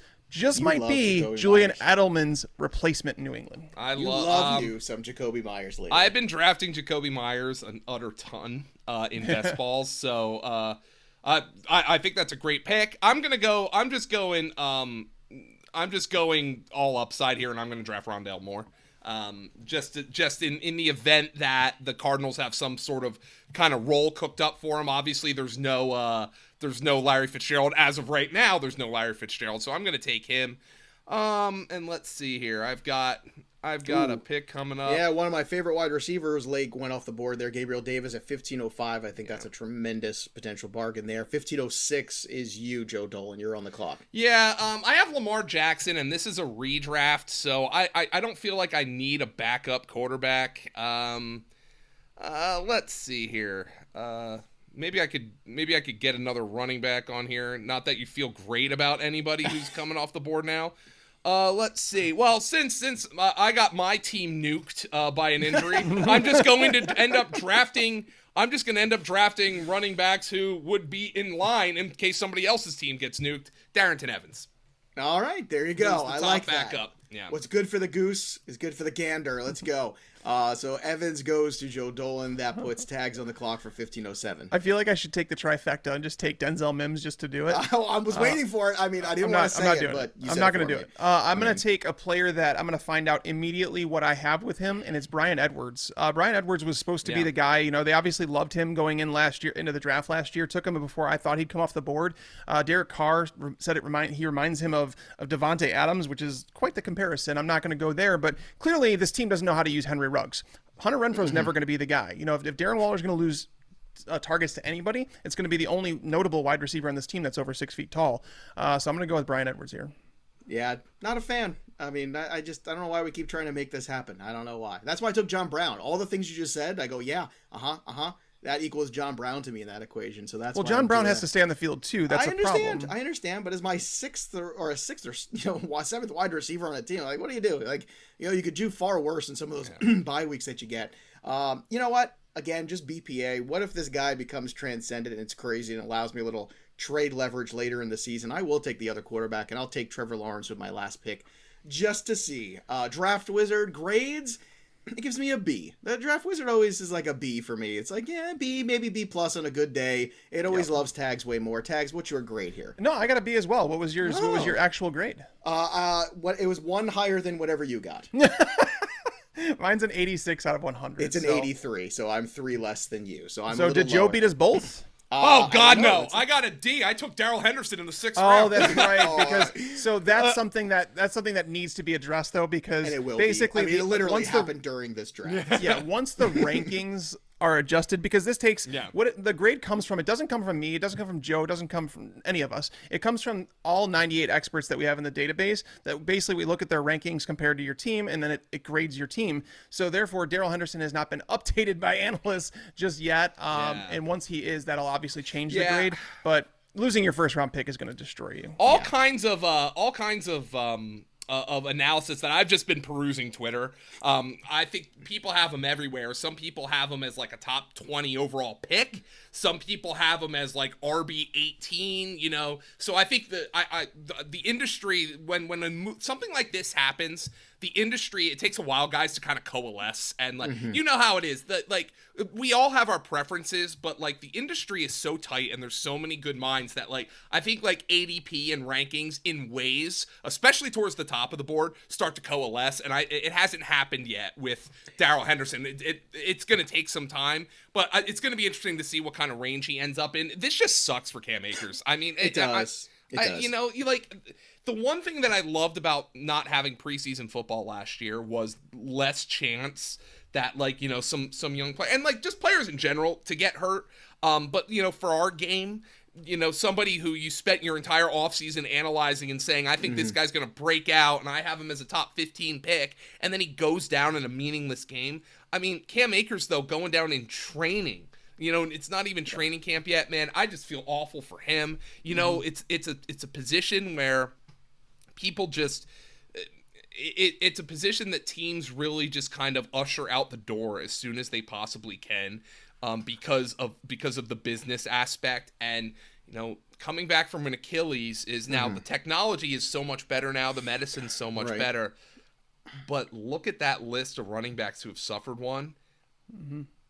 might be Julian Edelman's replacement in New England. I love you some Jacoby Myers lately. I've been drafting Jacoby Myers an utter ton in best balls, so I think that's a great pick. I'm just going all upside here, and I'm gonna draft Rondale Moore. Just in the event that the Cardinals have some sort of kind of role cooked up for him. Obviously, there's no Larry Fitzgerald as of right now. There's no Larry Fitzgerald, so I'm gonna take him. And let's see here. I've got a pick coming up. Yeah, one of my favorite wide receivers, Lake, went off the board there. Gabriel Davis at 15:05. I think that's a tremendous potential bargain there. 15:06 is you, Joe Dolan. You're on the clock. Yeah, I have Lamar Jackson, and this is a redraft, so I don't feel like I need a backup quarterback. Let's see here. Maybe I could get another running back on here. Not that you feel great about anybody who's coming off the board now. Let's see. Well, since I got my team nuked by an injury, I'm just going to end up drafting. I'm just going to end up drafting running backs who would be in line in case somebody else's team gets nuked. Darrington Evans. All right, there you go. I like that. Backup. Yeah. What's good for the goose is good for the gander. Let's go. So Evans goes to Joe Dolan. That puts tags on the clock for 15:07. I feel like I should take the trifecta and just take Denzel Mims just to do it. I was waiting for it. I mean, I didn't want to say it, but I'm not going to do it. I'm going to take a player that I'm going to find out immediately what I have with him, and it's Bryan Edwards. Bryan Edwards was supposed to be the guy. You know, they obviously loved him going in last year into the draft last year. Took him before I thought he'd come off the board. Derek Carr said he reminds him of Devontae Adams, which is quite the comparison. I'm not going to go there, but clearly this team doesn't know how to use Henry Ruggs. Hunter Renfro's never going to be the guy. You know, if Darren Waller's going to lose targets to anybody, it's going to be the only notable wide receiver on this team that's over 6 feet tall. So I'm going to go with Bryan Edwards here. Yeah, not a fan. I mean, I don't know why we keep trying to make this happen. I don't know why. That's why I took John Brown. All the things you just said, I go, yeah, that equals John Brown to me in that equation. So that's why John Brown has to stay on the field too. That's a problem. I understand, but as my sixth or seventh wide receiver on a team, like, what do you do? Like, you know, you could do far worse in some of those bye weeks that you get. You know what? Again, just BPA. What if this guy becomes transcendent and it's crazy and allows me a little trade leverage later in the season? I will take the other quarterback, and I'll take Trevor Lawrence with my last pick just to see. Draft Wizard grades. It gives me a B. The Draft Wizard always is like a B for me. It's like, yeah, B, maybe B plus on a good day. It always loves tags way more. Tags, what's your grade here? No, I got a B as well. What was yours? What was your actual grade? It was one higher than whatever you got. Mine's an 86 out of 100. It's an 83, so I'm 3 less than you. So did Joe beat us both? Oh God, no! I got a D. I took Darrell Henderson in the 6th round. Oh, that's right. Because that's something that needs to be addressed though, because it will basically it literally happened during this draft. Yeah, once the rankings are adjusted, because this takes the grade comes from. It doesn't come from me. It doesn't come from Joe. It doesn't come from any of us. It comes from all 98 experts that we have in the database. That basically we look at their rankings compared to your team, and then it grades your team. So therefore, Darrell Henderson has not been updated by analysts just yet. And once he is, that'll obviously change the grade. But losing your first round pick is going to destroy you. All kinds of analysis that I've just been perusing Twitter. I think people have them everywhere. Some people have them as like a top 20 overall pick. Some people have them as like RB 18. You know, so I think that the industry when something like this happens, the industry, it takes a while, guys, to kind of coalesce, and like you know how it is that like we all have our preferences, but like the industry is so tight and there's so many good minds that like I think like ADP and rankings in ways, especially towards the top of the board, start to coalesce, and it hasn't happened yet with Darrell Henderson. It's going to take some time, but it's going to be interesting to see what kind of range he ends up in. This just sucks for Cam Akers. I mean, it does. You know, you like. The one thing that I loved about not having preseason football last year was less chance that, like, you know, some young player and like just players in general to get hurt. But you know, for our game, you know, somebody who you spent your entire offseason analyzing and saying, I think this guy's going to break out and I have him as a top 15 pick, and then he goes down in a meaningless game. I mean, Cam Akers, though, going down in training. You know, it's not even training camp yet, man. I just feel awful for him. You know, it's a position where people just it's a position that teams really just kind of usher out the door as soon as they possibly can, because of the business aspect. And you know, coming back from an Achilles is now the technology is so much better now, the medicine's so much better. But look at that list of running backs who have suffered one.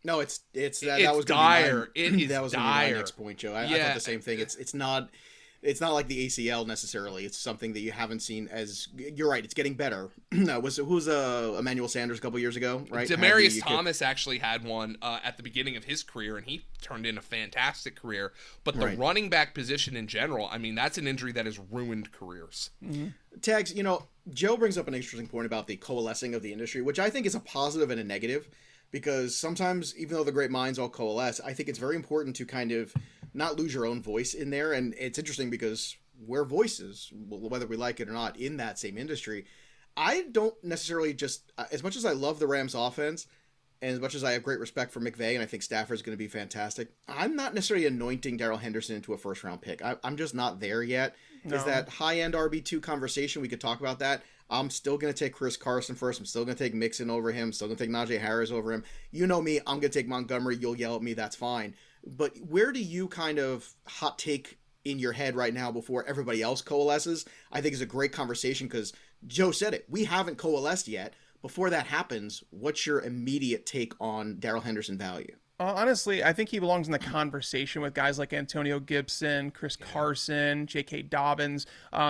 No, it's that was dire. That was dire. My next point, Joe. I thought the same thing. It's not like the ACL necessarily. It's something that you haven't seen as. You're right. It's getting better. Who's Emmanuel Sanders a couple years ago, right? Demarius Thomas actually had one at the beginning of his career, and he turned in a fantastic career. But the running back position in general, I mean, that's an injury that has ruined careers. Tags, you know, Joe brings up an interesting point about the coalescing of the industry, which I think is a positive and a negative. Because sometimes, even though the great minds all coalesce, I think it's very important to kind of not lose your own voice in there. And it's interesting because we're voices, whether we like it or not, in that same industry. I don't necessarily just, as much as I love the Rams offense, and as much as I have great respect for McVay, and I think Stafford's going to be fantastic, I'm not necessarily anointing Darrell Henderson into a first-round pick. I'm just not there yet. is that high-end RB2 conversation. We could talk about that. I'm still going to take Chris Carson first. I'm still going to take Mixon over him. Still going to take Najee Harris over him. You know me. I'm going to take Montgomery. You'll yell at me. That's fine. But where do you kind of hot take in your head right now before everybody else coalesces? I think is a great conversation because Joe said it. We haven't coalesced yet. Before that happens, what's your immediate take on Darrell Henderson value? Honestly, I think he belongs in the conversation with guys like Antonio Gibson, Chris Carson, J.K. Dobbins,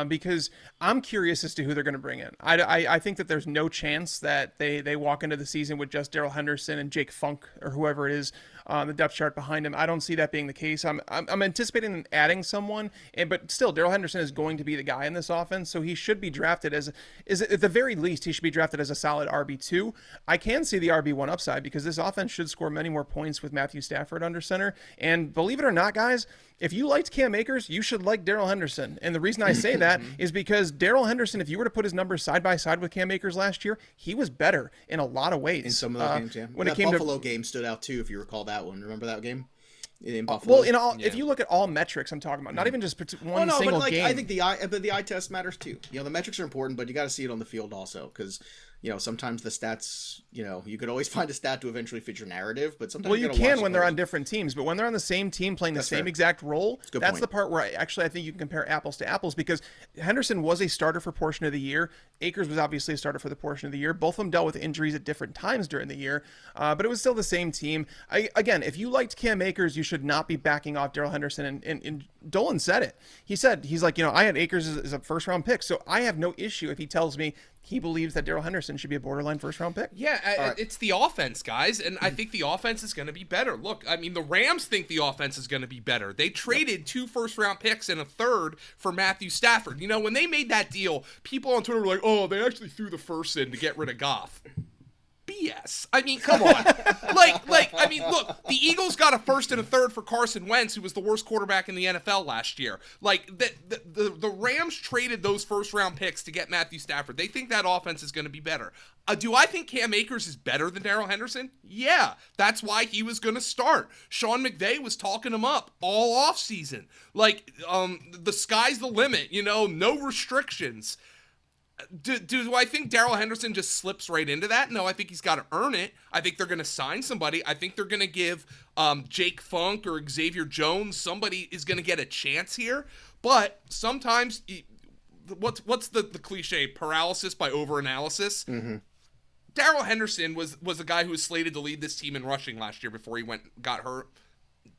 because I'm curious as to who they're going to bring in. I think that there's no chance that they walk into the season with just Darrell Henderson and Jake Funk or whoever it is on the depth chart behind him. I don't see that being the case. I'm anticipating them adding someone, but still, Darrell Henderson is going to be the guy in this offense, so he should be drafted at the very least, he should be drafted as a solid RB2. I can see the RB1 upside because this offense should score many more points with Matthew Stafford under center. And believe it or not, guys, if you liked Cam Akers, you should like Darrell Henderson. And the reason I say that is because Darrell Henderson, if you were to put his numbers side by side with Cam Akers last year, he was better in a lot of ways. In some of those games, yeah. When that it came Buffalo game stood out too, if you recall that one. Remember that game? In Buffalo? Well, if you look at all metrics I'm talking about, not even just one single game. I think the eye test matters too. You know, the metrics are important, but you got to see it on the field also because, you know, sometimes the stats, you know, you could always find a stat to eventually fit your narrative, but sometimes you can when they're on different teams, but when they're on the same team playing the same exact role, that's the part where I think you can compare apples to apples because Henderson was a starter for a portion of the year. Akers was obviously a starter for the portion of the year. Both of them dealt with injuries at different times during the year, but it was still the same team. Again, if you liked Cam Akers, you should not be backing off Darrell Henderson, and Dolan said it. He's like, you know, I had Akers as a first round pick, so I have no issue if he tells me he believes that Darrell Henderson should be a borderline first-round pick. Yeah, it's the offense, guys, and I think the offense is going to be better. Look, I mean, the Rams think the offense is going to be better. They traded 2 first-round picks and a third for Matthew Stafford. You know, when they made that deal, people on Twitter were like, oh, they actually threw the first in to get rid of Goff. BS. I mean, come on. I mean, look, the Eagles got a first and a third for Carson Wentz, who was the worst quarterback in the NFL last year. Like, the Rams traded those first-round picks to get Matthew Stafford. They think that offense is going to be better. Do I think Cam Akers is better than Darrell Henderson? Yeah, that's why he was going to start. Sean McVay was talking him up all offseason. Like, the sky's the limit, you know, no restrictions. Do I think Darrell Henderson just slips right into that? No, I think he's got to earn it. I think they're going to sign somebody. I think they're going to give Jake Funk or Xavier Jones, somebody is going to get a chance here. But sometimes, what's the cliche? Paralysis by overanalysis? Mm-hmm. Darrell Henderson was a guy who was slated to lead this team in rushing last year before he got hurt.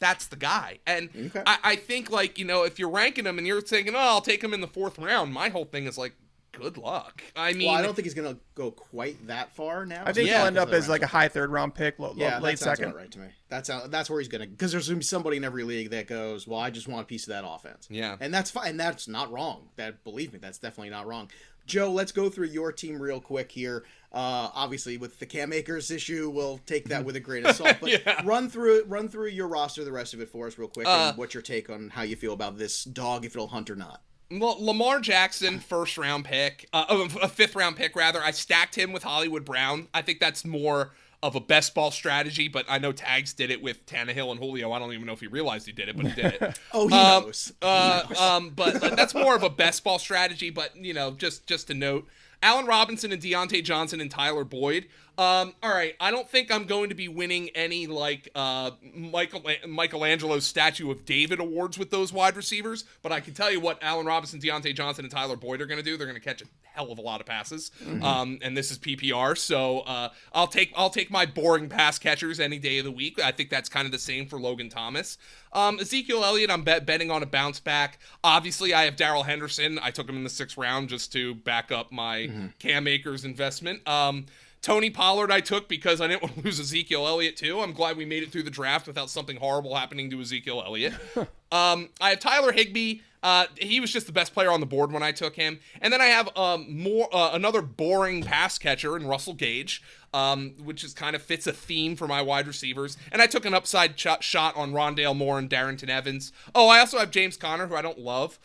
That's the guy. And okay. I think, like, you know, if you're ranking him and you're thinking, oh, I'll take him in the 4th round, my whole thing is like, good luck. I mean, I don't think he's going to go quite that far now. I think he'll end up as like a high 3rd round pick, late that sounds 2nd. About right to me. That's where he's going to, because there's going to be somebody in every league that goes, well, I just want a piece of that offense. Yeah. And that's fine. And that's not wrong. Believe me, that's definitely not wrong. Joe, let's go through your team real quick here. Obviously, with the Cam Akers issue, we'll take that with a grain of salt. But run through your roster, the rest of it for us real quick, and what's your take on how you feel about this dog, if it'll hunt or not. Well, Lamar Jackson, 1st-round pick, a 5th-round pick, rather. I stacked him with Hollywood Brown. I think that's more of a best ball strategy, but I know Tags did it with Tannehill and Julio. I don't even know if he realized he did it, but he did it. He knows. But that's more of a best ball strategy, but, you know, just to note, Allen Robinson and Deontay Johnson and Tyler Boyd. All right, I don't think I'm going to be winning any, like, Michelangelo's Statue of David awards with those wide receivers, but I can tell you what Allen Robinson, Deontay Johnson, and Tyler Boyd are going to do. They're going to catch a hell of a lot of passes, and this is PPR, so I'll take my boring pass catchers any day of the week. I think that's kind of the same for Logan Thomas. Ezekiel Elliott, I'm betting on a bounce back. Obviously, I have Darrell Henderson. I took him in the 6th round just to back up my Cam Akers investment. Tony Pollard I took because I didn't want to lose Ezekiel Elliott too. I'm glad we made it through the draft without something horrible happening to Ezekiel Elliott. I have Tyler Higbee. He was just the best player on the board when I took him. And then I have another boring pass catcher in Russell Gage, which is kind of fits a theme for my wide receivers. And I took an upside shot on Rondale Moore and Darrington Evans. Oh, I also have James Conner, who I don't love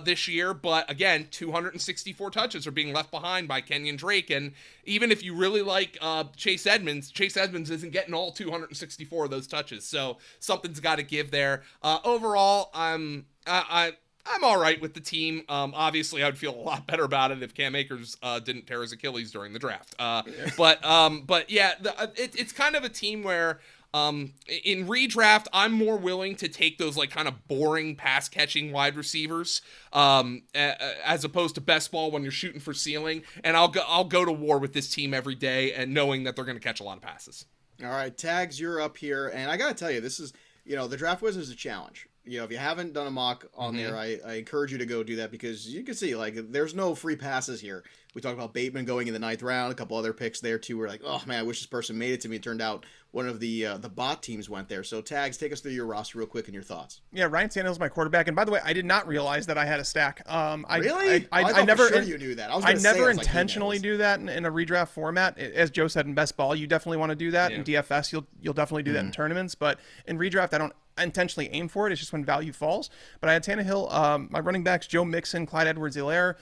this year, but again, 264 touches are being left behind by Kenyon Drake, and even if you really like Chase Edmonds isn't getting all 264 of those touches, so something's got to give there. Overall, I I'm all right with the team. Obviously, I would feel a lot better about it if Cam Akers didn't tear his Achilles during the draft. But yeah, it's kind of a team where in redraft, I'm more willing to take those like kind of boring pass catching wide receivers as opposed to best ball when you're shooting for ceiling. And I'll go to war with this team every day and knowing that they're going to catch a lot of passes. All right, Tags, you're up here, and I gotta tell you, this is the Draft Wizard is a challenge. If you haven't done a mock on there, I encourage you to go do that because you can see, like, there's no free passes here. We talked about Bateman going in the 9th round, a couple other picks there, too. We're like, oh, man, I wish this person made it to me. It turned out one of the bot teams went there. So, Tags, take us through your roster real quick and your thoughts. Yeah, Ryan Tannehill's my quarterback. And by the way, I did not realize that I had a stack. Really? I never, for sure you knew that. I never intentionally do that in a redraft format. As Joe said, in best ball, you definitely want to do that. Yeah. In DFS, you'll definitely do that in tournaments. But in redraft, I don't intentionally aim for it. It's just when value falls. But I had Tannehill. My running backs, Joe Mixon, Clyde Edwards-Helaire.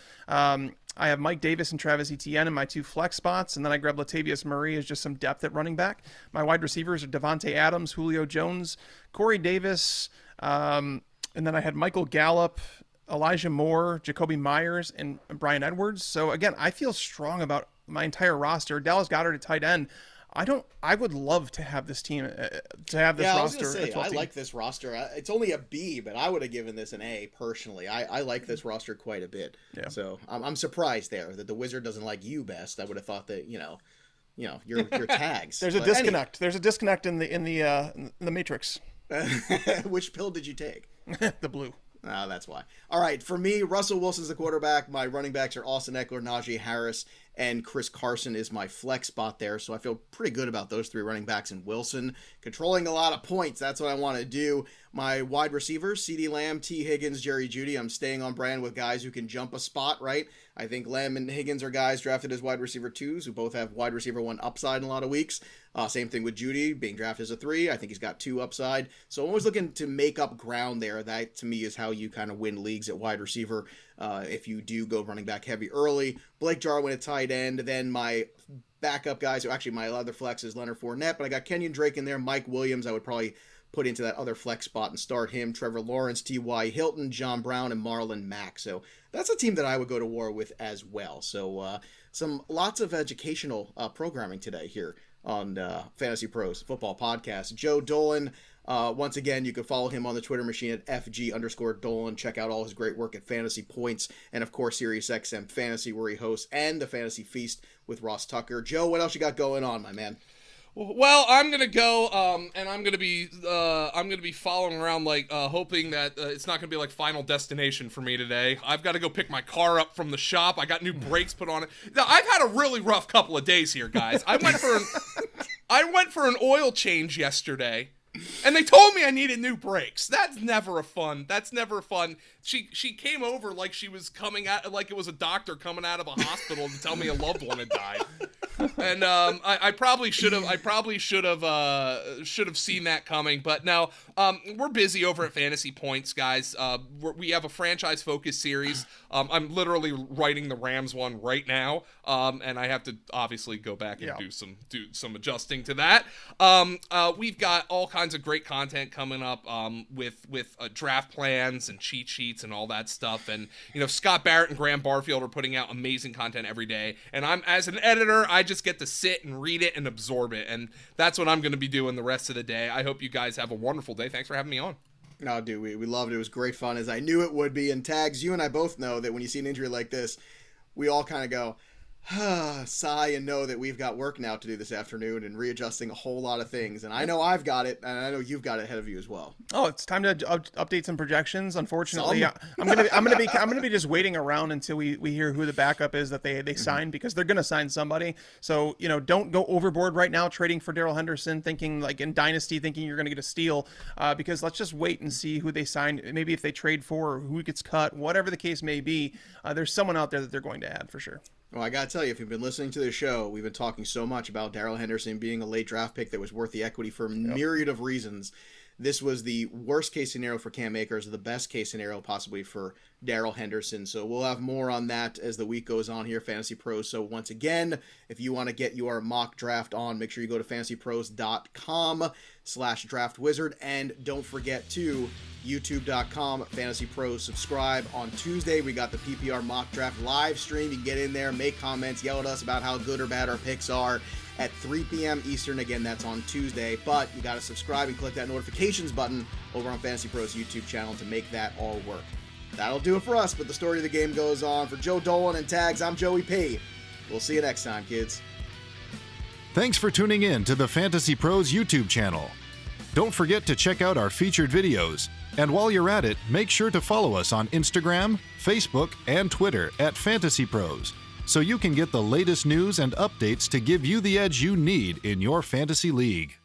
I have Mike Davis and Travis Etienne in my 2 flex spots, and then I grabbed Latavius Murray as just some depth at running back. My wide receivers are Devontae Adams, Julio Jones, Corey Davis, and then I had Michael Gallup, Elijah Moore, Jacoby Myers, and Brian Edwards. So again, I feel strong about my entire roster. Dallas Goedert at tight end. I would love to have this team, roster. I was gonna say, I like this roster. It's only a B, but I would have given this an A personally. I like this roster quite a bit. Yeah. So I'm surprised there that the Wizard doesn't like you best. I would have thought that your Tags. There's a disconnect. There's a disconnect in the matrix. Which pill did you take? The blue. Oh, that's why. All right, for me, Russell Wilson's the quarterback. My running backs are Austin Eckler, Najee Harris, and Chris Carson is my flex spot there. So I feel pretty good about those 3 running backs and Wilson. Controlling a lot of points, that's what I want to do. My wide receivers, CeeDee Lamb, T. Higgins, Jerry Jeudy. I'm staying on brand with guys who can jump a spot, right? I think Lamb and Higgins are guys drafted as wide receiver 2s who both have wide receiver 1 upside in a lot of weeks. Same thing with Jeudy being drafted as a 3. I think he's got 2 upside. So I'm always looking to make up ground there. That, to me, is how you kind of win leagues at wide receiver if you do go running back heavy early. Blake Jarwin at tight end. Then my backup guys, actually my other flex is Leonard Fournette, but I got Kenyon Drake in there. Mike Williams, I would probably put into that other flex spot and start him. Trevor Lawrence, T.Y. Hilton, John Brown, and Marlon Mack. So that's a team that I would go to war with as well. So lots of educational programming today here on Fantasy Pros Football Podcast. Joe Dolan, once again, you can follow him on the Twitter machine at FG_Dolan. Check out all his great work at Fantasy Points and, of course, SiriusXM Fantasy, where he hosts, and the Fantasy Feast with Ross Tucker. Joe, what else you got going on, my man? Well, I'm gonna go, and I'm gonna be following around, like, hoping that it's not gonna be like Final Destination for me today. I've got to go pick my car up from the shop. I got new brakes put on it. Now, I've had a really rough couple of days here, guys. I went for an oil change yesterday, and they told me I needed new brakes. That's never fun. She came over like she was coming out, like it was a doctor coming out of a hospital to tell me a loved one had died. And I probably should have seen that coming. But now we're busy over at Fantasy Points, guys. We have a franchise focus series. I'm literally writing the Rams one right now, and I have to obviously go back and do some adjusting to that. We've got all kinds of great content coming up with draft plans and cheat sheets and all that stuff. And Scott Barrett and Graham Barfield are putting out amazing content every day. And I'm, as an editor, I just get to sit and read it and absorb it. And that's what I'm going to be doing the rest of the day. I hope you guys have a wonderful day. Thanks for having me on. No, dude, we loved it. It was great fun, as I knew it would be. And Tags, you and I both know that when you see an injury like this, we all kind of go, sigh, and know that we've got work now to do this afternoon and readjusting a whole lot of things. And I know I've got it, and I know you've got it ahead of you as well. Oh, it's time to update some projections. Unfortunately, I'm gonna be just waiting around until we hear who the backup is that they sign, because they're gonna sign somebody. So don't go overboard right now trading for Darrell Henderson, thinking like in Dynasty, thinking you're gonna get a steal, because let's just wait and see who they sign. Maybe if they trade for, or who gets cut, whatever the case may be, there's someone out there that they're going to add for sure. Well, I got to tell you, if you've been listening to the show, we've been talking so much about Darrell Henderson being a late draft pick that was worth the equity for a myriad of reasons. this was the worst case scenario for Cam Akers, the best case scenario possibly for Darrell Henderson. So we'll have more on that as the week goes on here, Fantasy Pros. So once again, if you want to get your mock draft on, make sure you go to fantasypros.com/draftwizard. And don't forget to youtube.com Fantasy Pros. Subscribe. On Tuesday, we got the PPR mock draft live stream. You can get in there, make comments, yell at us about how good or bad our picks are at 3 p.m. Eastern. Again, that's on Tuesday. But you got to subscribe and click that notifications button over on Fantasy Pros YouTube channel to make that all work. That'll do it for us, but the story of the game goes on. For Joe Dolan and Tags, I'm Joey P. We'll see you next time, kids. Thanks for tuning in to the Fantasy Pros YouTube channel. Don't forget to check out our featured videos. And while you're at it, make sure to follow us on Instagram, Facebook, and Twitter at Fantasy Pros, so you can get the latest news and updates to give you the edge you need in your fantasy league.